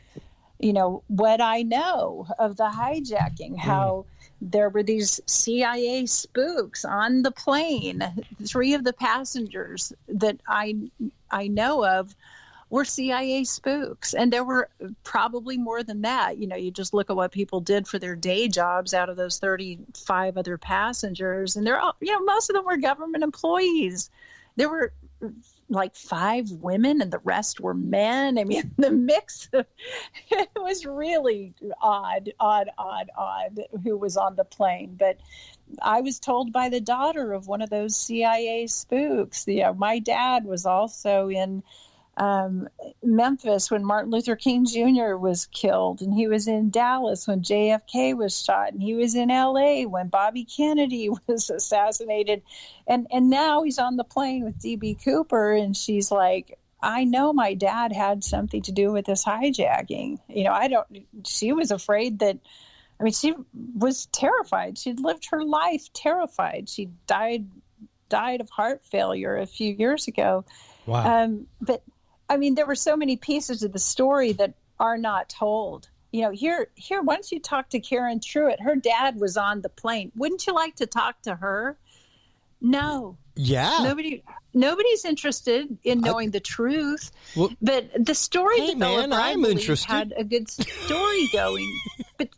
what I know of the hijacking, how there were these CIA spooks on the plane. 3 of the passengers that I know of were CIA spooks. And there were probably more than that. You just look at what people did for their day jobs out of those 35 other passengers. And they're all, most of them were government employees. There were like 5 women and the rest were men. I mean, the mix, it was really odd who was on the plane. But I was told by the daughter of one of those CIA spooks. My dad was also in Memphis when Martin Luther King Jr. was killed, and he was in Dallas when JFK was shot, and he was in LA when Bobby Kennedy was assassinated, and now he's on the plane with DB Cooper, and she's like, I know my dad had something to do with this hijacking. She was afraid that, she was terrified. She'd lived her life terrified. She died of heart failure a few years ago. Wow. But there were so many pieces of the story that are not told. here, why don't you talk to Karen Truitt? Her dad was on the plane. Wouldn't you like to talk to her? No. Yeah. Nobody's interested in knowing the truth. Well, but the story developer, I believe, had a good story going. But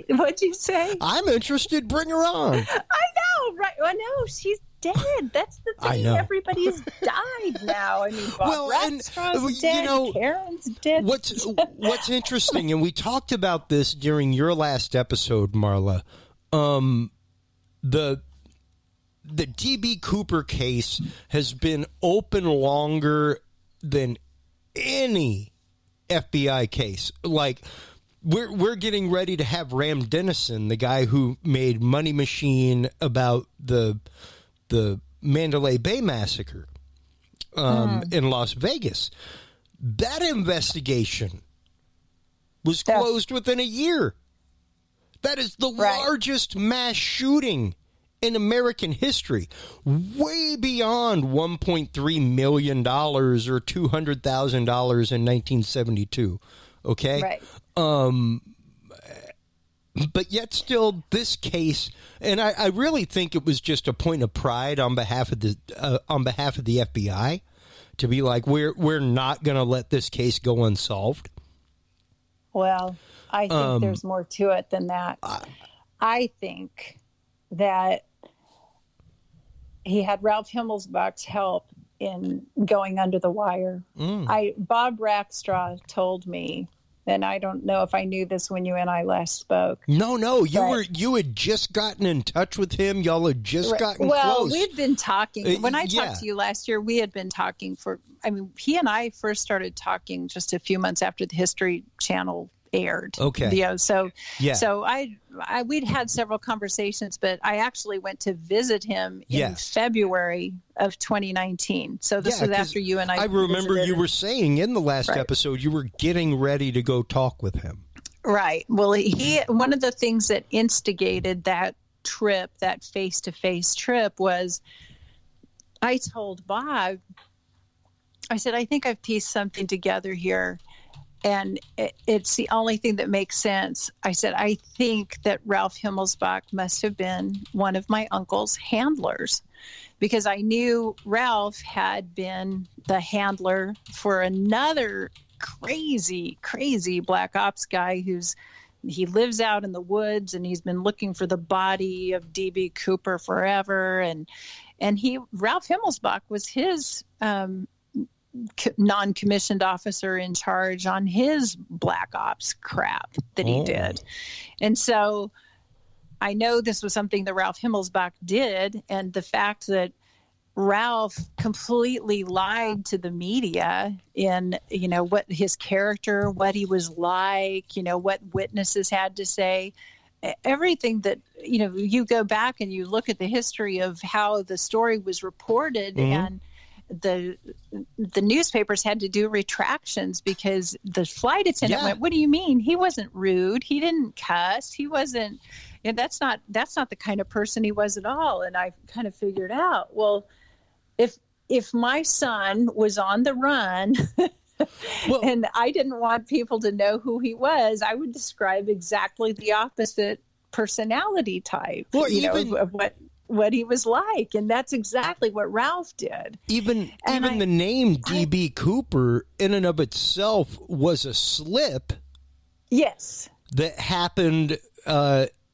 what'd you say? I'm interested. Bring her on. I know, right? I know. She's dead. That's the thing. I know. Everybody's died now. I mean, Bob Rackstraw's dead. Karen's dead. What's interesting, and we talked about this during your last episode, Marla, the DB Cooper case has been open longer than any FBI case. Like, we're getting ready to have Ram Dennison, the guy who made Money Machine about the Mandalay Bay massacre in Las Vegas. That investigation was closed within a year. That is the largest mass shooting in American history, way beyond $1.3 million or $200,000 in 1972. Okay? Right. But yet still this case, and I really think it was just a point of pride on behalf of the FBI to be like, we're not going to let this case go unsolved. Well, I think there's more to it than that. I think that he had Ralph Himmelsbach's help in going under the wire. Bob Rackstraw told me, and I don't know if I knew this when you and I last spoke. No, you had just gotten in touch with him. Y'all had just gotten close. Well, we'd been talking. When I talked to you last year, we had been talking he and I first started talking just a few months after the History Channel aired. Okay. So we'd had several conversations, but I actually went to visit him in February of 2019. So this was after you and I remember visited. You were saying in the last episode you were getting ready to go talk with him. Right. Well, one of the things that instigated that trip, that face-to-face trip, was I told Bob, I said, I think I've pieced something together here. And it's the only thing that makes sense. I said, I think that Ralph Himmelsbach must have been one of my uncle's handlers, because I knew Ralph had been the handler for another crazy Black Ops guy he lives out in the woods, and he's been looking for the body of DB Cooper forever. And Ralph Himmelsbach was his non-commissioned officer in charge on his Black Ops crap that he did. And so I know this was something that Ralph Himmelsbach did, and the fact that Ralph completely lied to the media in, what his character, what he was like, what witnesses had to say, everything that, you go back and you look at the history of how the story was reported, and the newspapers had to do retractions because the flight attendant went, "What do you mean? He wasn't rude. He didn't cuss. He wasn't." And that's not the kind of person he was at all. And I kind of figured out, well, if my son was on the run and I didn't want people to know who he was, I would describe exactly the opposite personality type, of what he was like. And that's exactly what Ralph did. Even the name DB Cooper in and of itself was a slip. Yes. That happened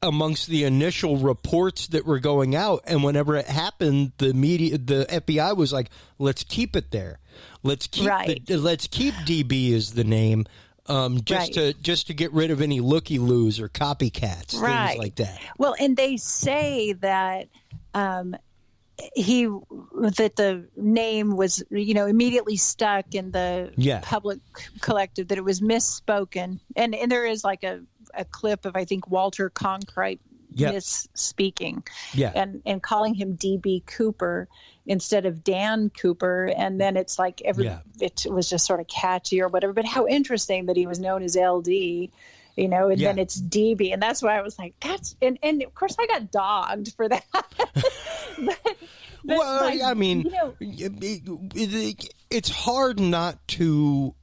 amongst the initial reports that were going out. And whenever it happened, the FBI was like, let's keep it there. Let's keep DB as the name. Just to get rid of any looky-loos or copycats, things like that. Well, and they say that the name was, immediately stuck in the public collective, that it was misspoken. And there is like a clip of, I think, Walter Cronkite misspeaking and calling him DB Cooper instead of Dan Cooper. And then it's like it was just sort of catchy or whatever. But how interesting that he was known as LD, and then it's DB. And that's why I was like, and of course I got dogged for that. Well, I mean, it's hard not to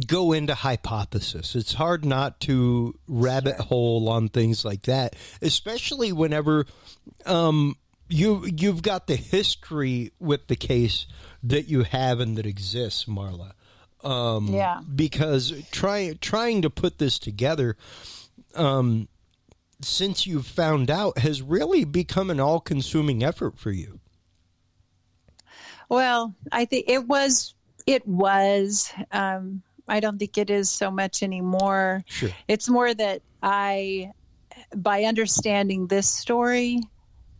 go into hypothesis. It's hard not to rabbit hole on things like that, especially whenever you've got the history with the case that you have and that exists, Marla. Because trying to put this together, since you've found out, has really become an all-consuming effort for you. Well, I think it was. I don't think it is so much anymore. Sure. It's more that by understanding this story,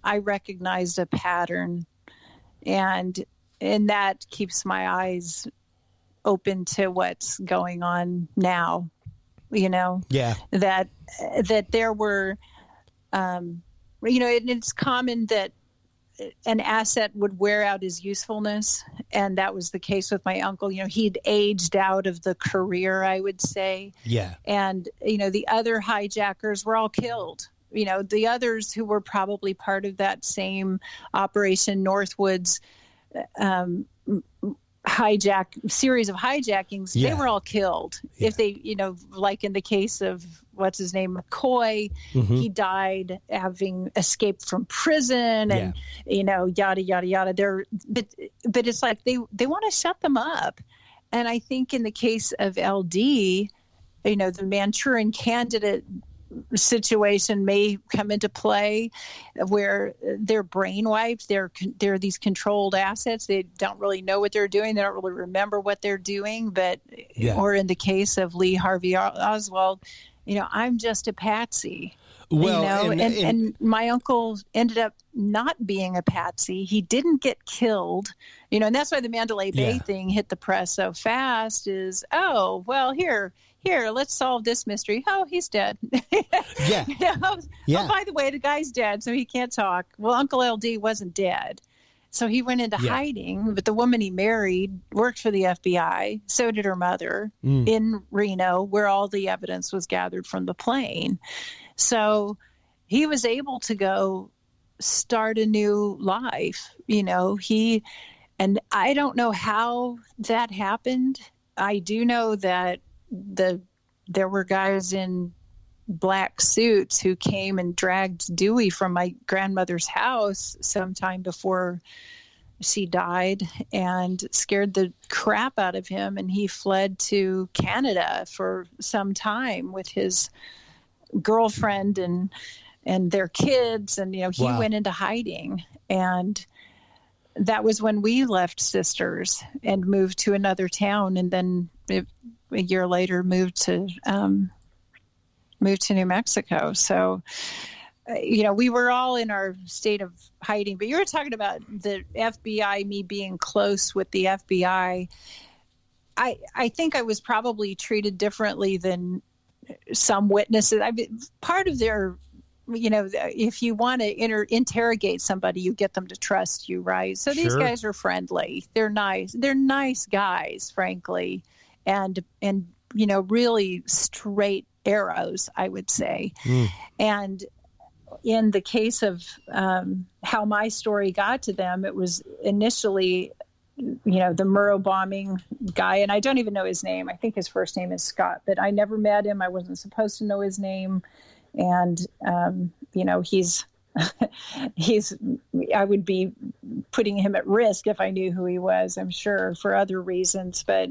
I recognized a pattern, and that keeps my eyes open to what's going on now. That there were, it's common that an asset would wear out his usefulness. And that was the case with my uncle. He'd aged out of the career, I would say. Yeah. And, the other hijackers were all killed. The others who were probably part of that same Operation Northwoods series of hijackings, they were all killed. Yeah. If they, like in the case of what's his name, McCoy, he died having escaped from prison, and yada yada yada. But it's like they want to shut them up, and I think in the case of LD, the Manchurian Candidate situation may come into play, where they're brainwiped. They're these controlled assets. They don't really know what they're doing. They don't really remember what they're doing. But or in the case of Lee Harvey Oswald, I'm just a patsy. Well, and my uncle ended up not being a patsy. He didn't get killed, and that's why the Mandalay Bay thing hit the press so fast. Is here, let's solve this mystery. Oh, he's dead. Oh, by the way, the guy's dead, so he can't talk. Well, Uncle LD wasn't dead. So he went into hiding, but the woman he married worked for the FBI. So did her mother in Reno, where all the evidence was gathered from the plane. So he was able to go start a new life. And I don't know how that happened. I do know that there were guys in black suits who came and dragged Dewey from my grandmother's house sometime before she died and scared the crap out of him. And he fled to Canada for some time with his girlfriend and their kids. And, he went into hiding. And that was when we left Sisters and moved to another town. And then a year later moved to New Mexico. So, we were all in our state of hiding. But you were talking about the FBI, me being close with the FBI. I think I was probably treated differently than some witnesses. Part of their, if you want to interrogate somebody, you get them to trust you, right? So these guys are friendly. They're nice. They're nice guys, frankly. And really straight arrows, I would say. And in the case of how my story got to them, it was initially, the Murrow bombing guy, and I don't even know his name. I think his first name is Scott, but I never met him. I wasn't supposed to know his name. And, he's I would be putting him at risk if I knew who he was, I'm sure, for other reasons. But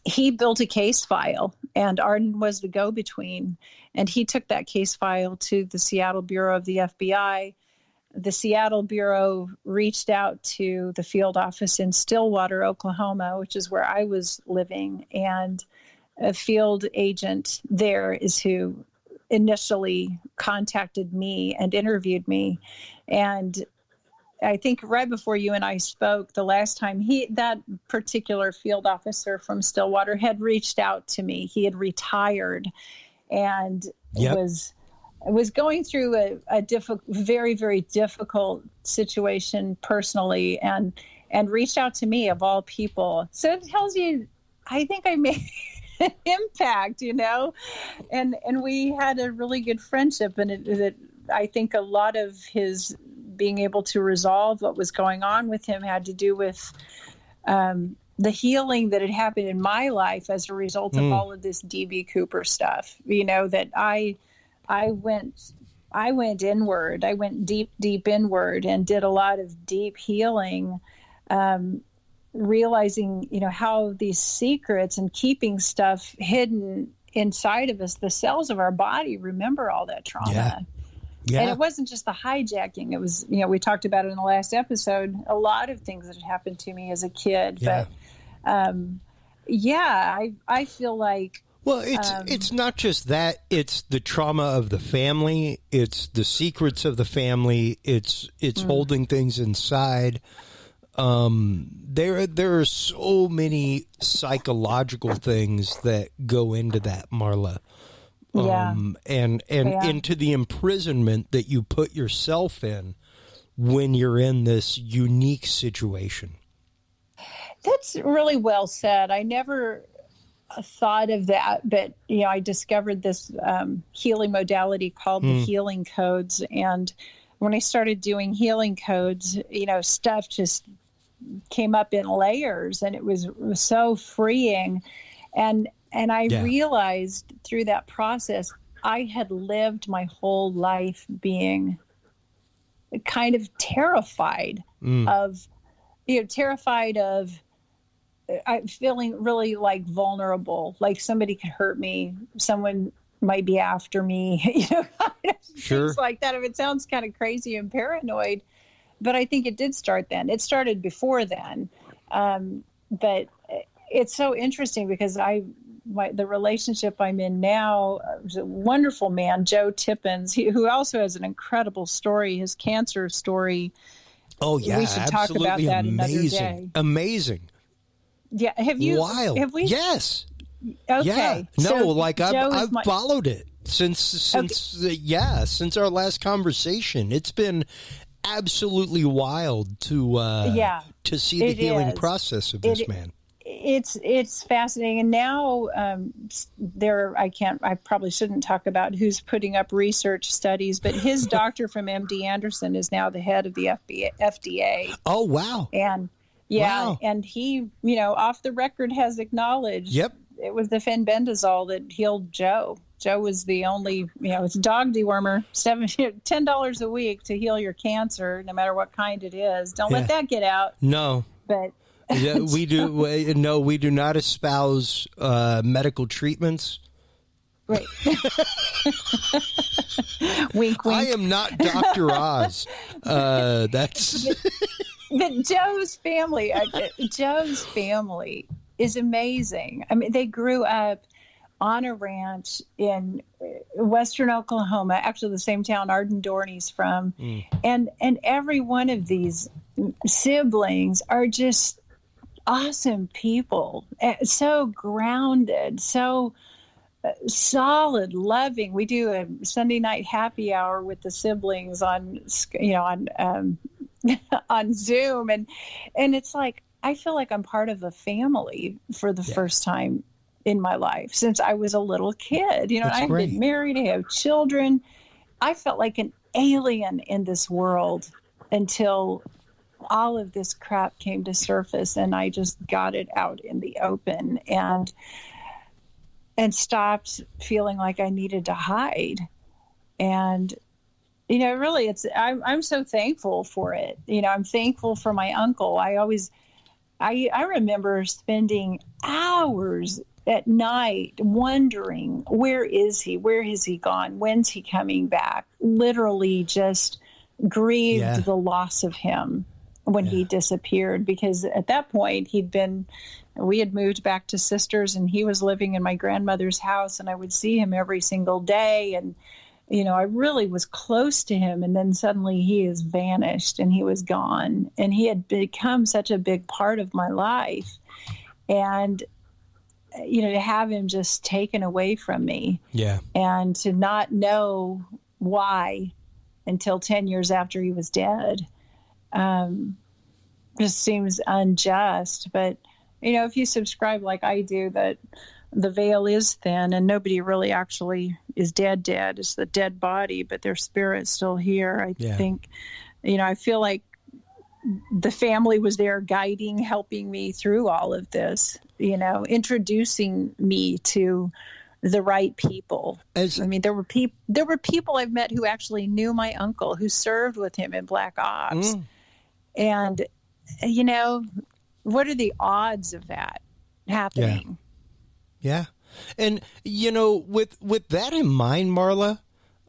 he built a case file, and Arden was the go-between. And he took that case file to the Seattle Bureau of the FBI. The Seattle Bureau reached out to the field office in Stillwater, Oklahoma, which is where I was living. And a field agent there is who initially contacted me and interviewed me. And I think right before you and I spoke, the last time that particular field officer from Stillwater had reached out to me. He had retired and was going through a very, very difficult situation personally, and reached out to me of all people. So it tells you, I think I made an impact, and we had a really good friendship, and I think a lot of his being able to resolve what was going on with him had to do with the healing that had happened in my life as a result of all of this DB Cooper stuff, that I went inward. I went deep inward and did a lot of deep healing, realizing, how these secrets and keeping stuff hidden inside of us, the cells of our body remember all that trauma. Yeah. And it wasn't just the hijacking. It was, we talked about it in the last episode, a lot of things that had happened to me as a kid. Yeah. But, I feel like, well, it's not just that. It's the trauma of the family. It's the secrets of the family. It's holding things inside. There are so many psychological things that go into that, Marla. And into the imprisonment that you put yourself in when you're in this unique situation. That's really well said. I never thought of that, but I discovered this healing modality called the healing codes, and when I started doing healing codes, stuff just came up in layers, and it was so freeing. And I realized through that process, I had lived my whole life being kind of terrified of I'm feeling really like vulnerable, like somebody could hurt me, someone might be after me, Sure. Things like that. If it sounds kind of crazy and paranoid, but I think it did start then. It started before then. But it's so interesting because the relationship I'm in now is a wonderful man, Joe Tippins, who also has an incredible story, his cancer story. Oh, yeah. We should talk about that another day. Amazing. Yeah. Have you? Wild. Have we? Yes. Okay. Yeah. No, so I've followed it since our last conversation. It's been absolutely wild to see the healing process of this man. It's fascinating. And now I probably shouldn't talk about who's putting up research studies, but his doctor from MD Anderson is now the head of the FDA. Oh, wow. And and he, off the record has acknowledged it was the fenbendazole that healed Joe. Joe was the only, it's a dog dewormer, $10 a week to heal your cancer, no matter what kind it is. Don't let that get out. No. But we do. No, we do not espouse medical treatments. Right. Wink, wink. I am not Dr. Oz. That's. But Joe's family is amazing. I mean, they grew up on a ranch in western Oklahoma, actually the same town Arden Dorney's from. And every one of these siblings are just awesome people, so grounded, so solid, loving. We do a Sunday night happy hour with the siblings on Zoom, and it's like I feel like I'm part of a family for the first time in my life since I was a little kid. I've been married, I have children. I felt like an alien in this world until all of this crap came to surface, and I just got it out in the open and stopped feeling like I needed to hide. And really, I'm so thankful for it. I'm thankful for my uncle. I remember spending hours at night wondering, where is he? Where has he gone? When's he coming back? Literally just grieved the loss of him when he disappeared, because at that point we had moved back to Sisters, and he was living in my grandmother's house, and I would see him every single day. And, I really was close to him. And then suddenly he has vanished and he was gone, and he had become such a big part of my life. And, to have him just taken away from me and to not know why until 10 years after he was dead, just seems unjust. But, if you subscribe like I do, that the veil is thin and nobody really actually is dead. It's the dead body, but their spirit's still here. I think, I feel like the family was there guiding, helping me through all of this, introducing me to the right people. There were people I've met who actually knew my uncle, who served with him in Black Ops. And, what are the odds of that happening? Yeah. And, with that in mind, Marla,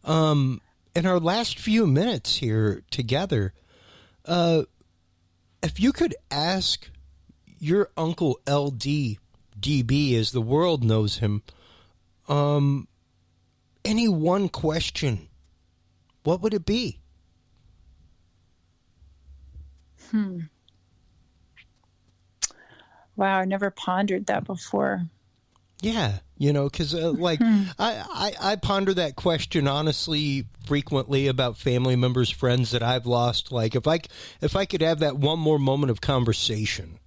in our last few minutes here together, if you could ask your Uncle LD, DB, as the world knows him, any one question, what would it be? Wow, I never pondered that before. Yeah, because I ponder that question honestly frequently about family members, friends that I've lost. Like if I could have that one more moment of conversation,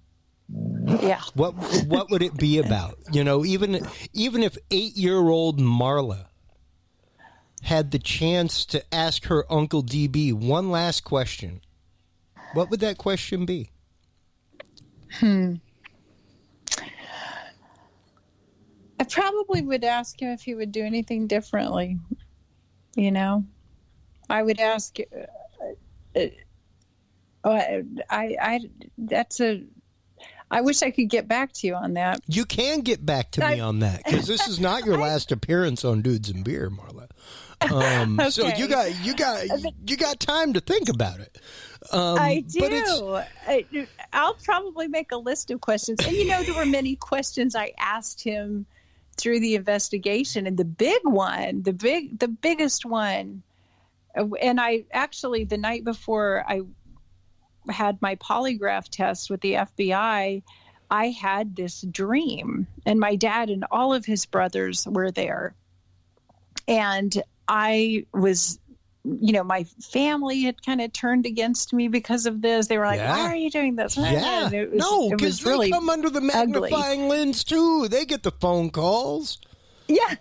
what would it be about? Even if 8-year-old Marla had the chance to ask her Uncle DB one last question, what would that question be? I probably would ask him if he would do anything differently. I would ask. I wish I could get back to you on that. You can get back to me on that, because this is not your last appearance on Dudes and Beer, Marla. Okay. So you got time to think about it. I do. I'll probably make a list of questions, and there were many questions I asked him through the investigation, and the biggest one, and I actually, the night before I had my polygraph test with the FBI, I had this dream, and my dad and all of his brothers were there, and I was, my family had kind of turned against me because of this. They were like, why are you doing this? Yeah. Because they really come under the magnifying lens too. They get the phone calls. Yeah.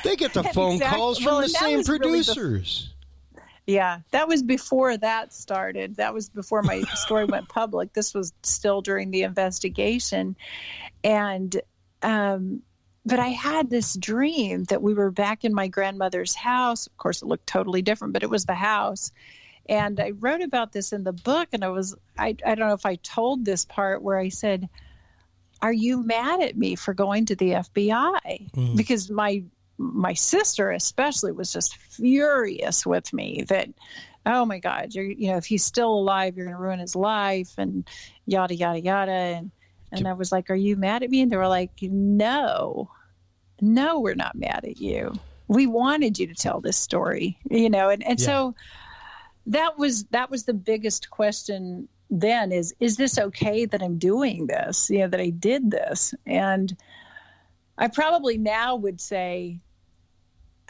They get the phone calls from the same producers. That was before that started. That was before my story went public. This was still during the investigation. And, but I had this dream that we were back in my grandmother's house. Of course, it looked totally different, but it was the house. And I wrote about this in the book, and I don't know if I told this part where I said, are you mad at me for going to the FBI? Because my sister especially was just furious with me that, oh my God, if he's still alive, you're going to ruin his life, and yada, yada, yada. And I was like, are you mad at me? And they were like, no, we're not mad at you. We wanted you to tell this story, so that was the biggest question then is this okay that I'm doing this, that I did this? And I probably now would say,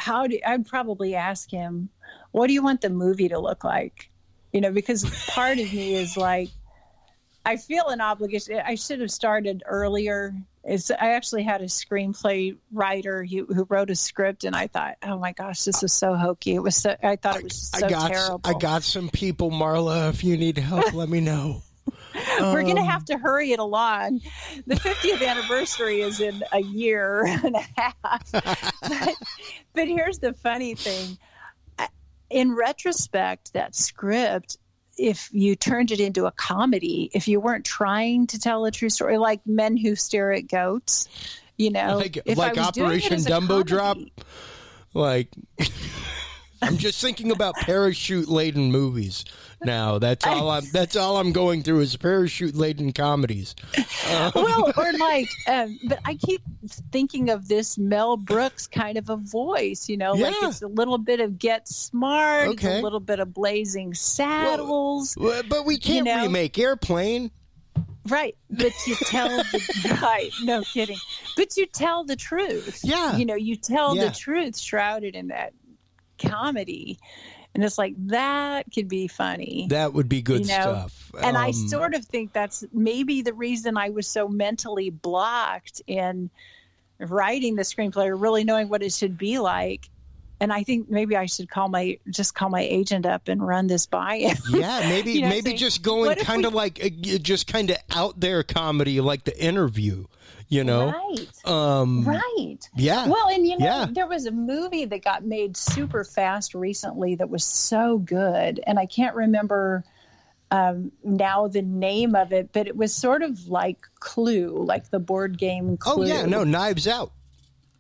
I'd probably ask him, what do you want the movie to look like? Because part of me is like, I feel an obligation. I should have started earlier. I actually had a screenplay writer who wrote a script, and I thought, oh my gosh, this is so hokey. I thought it was so terrible. I got some people, Marla. If you need help, let me know. We're going to have to hurry it along. The 50th anniversary is in a year and a half. But here's the funny thing. In retrospect, that script, if you turned it into a comedy, if you weren't trying to tell a true story, like Men Who Stare at Goats, like Operation Dumbo Drop, like I'm just thinking about parachute-laden movies now. That's all I'm going through is parachute-laden comedies. Well, or like, but I keep thinking of this Mel Brooks kind of a voice, like it's a little bit of Get Smart, it's a little bit of Blazing Saddles. Well, but we can't remake Airplane. Right, but you tell no kidding. But you tell the truth. Yeah. You tell the truth shrouded in that comedy, and it's like that could be funny. That would be good stuff. And I sort of think that's maybe the reason I was so mentally blocked in writing the screenplay or really knowing what it should be like. And I think maybe I should call my agent up and run this by him. Yeah, maybe saying, just going kind of like just kind of out there comedy, like The Interview. Right. Right. Yeah. Well, and there was a movie that got made super fast recently that was so good, and I can't remember now the name of it, but it was sort of like Clue, like the board game Clue. Oh yeah, no, Knives Out.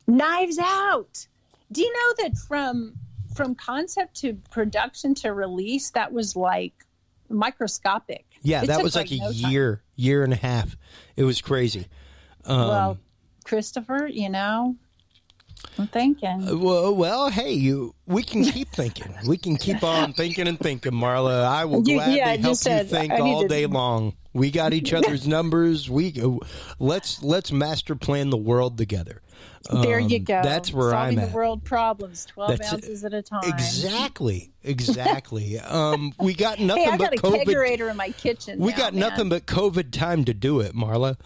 Knives Out. Do you know that from concept to production to release, that was like microscopic? Yeah, that was like a year and a half. It was crazy. Well, Christopher, I'm thinking. Well, hey, we can keep thinking. We can keep on thinking and thinking, Marla. I will gladly help you think all day long. We got each other's numbers. Let's master plan the world together. There you go. That's where Solving I'm at. the world problems, 12 ounces at a time. Exactly. We got nothing hey, I but got a COVID. kegerator in my kitchen. We got nothing but COVID time to do it, Marla.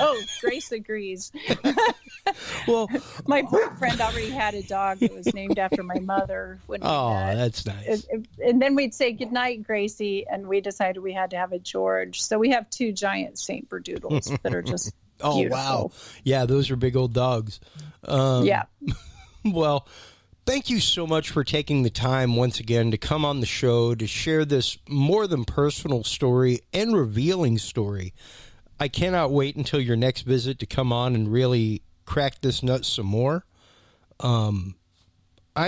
Oh, Grace agrees. Well, my boyfriend already had a dog that was named after my mother. When that's nice. And then we'd say goodnight, Gracie, and we decided we had to have a George. So we have 2 giant Saint Berdoodles that are just beautiful. Wow. Yeah, those are big old dogs. Yeah. Well, thank you so much for taking the time once again to come on the show to share this more than personal story and revealing story. I cannot wait until your next visit to come on and really crack this nut some more. I'm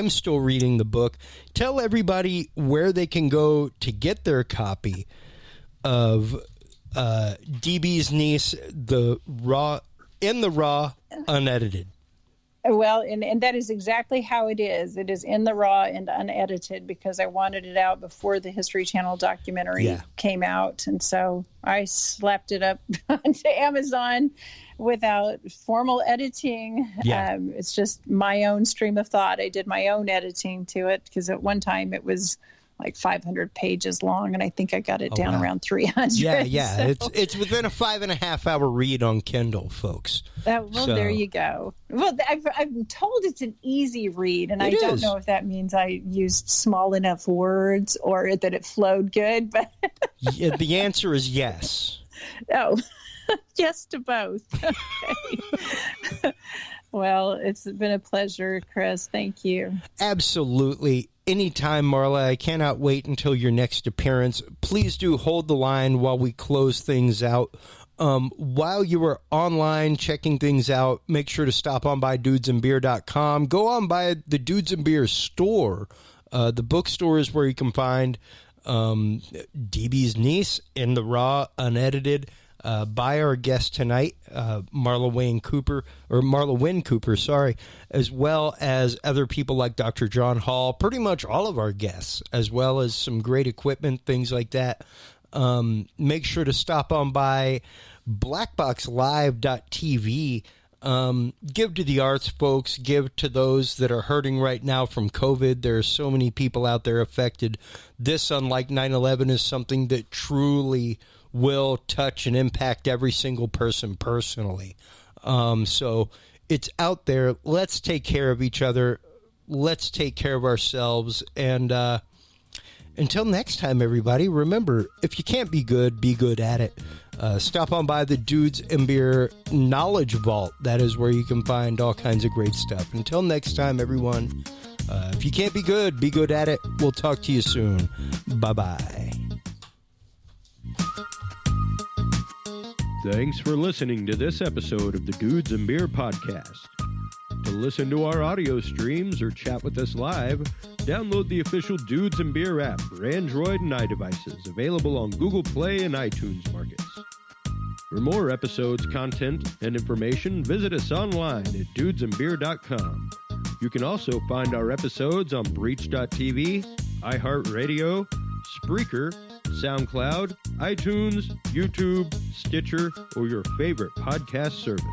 still reading the book. Tell everybody where they can go to get their copy of DBs Niece, the raw unedited. Well, and that is exactly how it is. It is in the raw and unedited because I wanted it out before the History Channel documentary came out. And so I slapped it up onto Amazon without formal editing. Yeah. It's just my own stream of thought. I did my own editing to it because at one time it was like 500 pages long, and I think I got it down around 300. Yeah. So. It's within a 5.5 hour read on Kindle, folks. There you go. Well, I'm told it's an easy read, and I don't know if that means I used small enough words or that it flowed good. But the answer is yes. Oh, yes to both. Okay. Well, it's been a pleasure, Chris. Thank you. Absolutely. Anytime, Marla. I cannot wait until your next appearance. Please do hold the line while we close things out. While you are online checking things out, make sure to stop on by dudesandbeer.com. Go on by the Dudes and Beer store. The bookstore is where you can find DB's Niece in the raw, unedited. By our guest tonight, Marla Wynn Cooper, as well as other people like Dr. John Hall, pretty much all of our guests, as well as some great equipment, things like that. Make sure to stop on by blackboxlive.tv. Give to the arts, folks. Give to those that are hurting right now from COVID. There are so many people out there affected. This, unlike 9/11, is something that truly will touch and impact every single person personally. So it's out there. Let's take care of each other. Let's take care of ourselves. And until next time, everybody, remember, if you can't be good at it. Stop on by the Dudes and Beer Knowledge Vault. That is where you can find all kinds of great stuff. Until next time, everyone, if you can't be good at it. We'll talk to you soon. Bye-bye. Thanks for listening to this episode of the Dudes and Beer Podcast. To listen to our audio streams or chat with us live, download the official Dudes and Beer app for Android and iDevices, available on Google Play and iTunes markets. For more episodes, content, and information, visit us online at dudesandbeer.com. You can also find our episodes on Breach.tv, iHeartRadio, Spreaker, SoundCloud, iTunes, YouTube, Stitcher, or your favorite podcast service.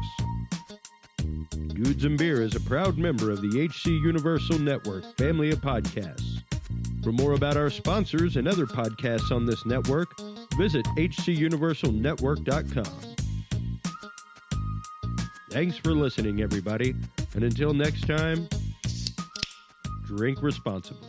Dudes and Beer is a proud member of the HC Universal Network family of podcasts. For more about our sponsors and other podcasts on this network, visit hcuniversalnetwork.com. Thanks for listening, everybody, And until next time, drink responsibly.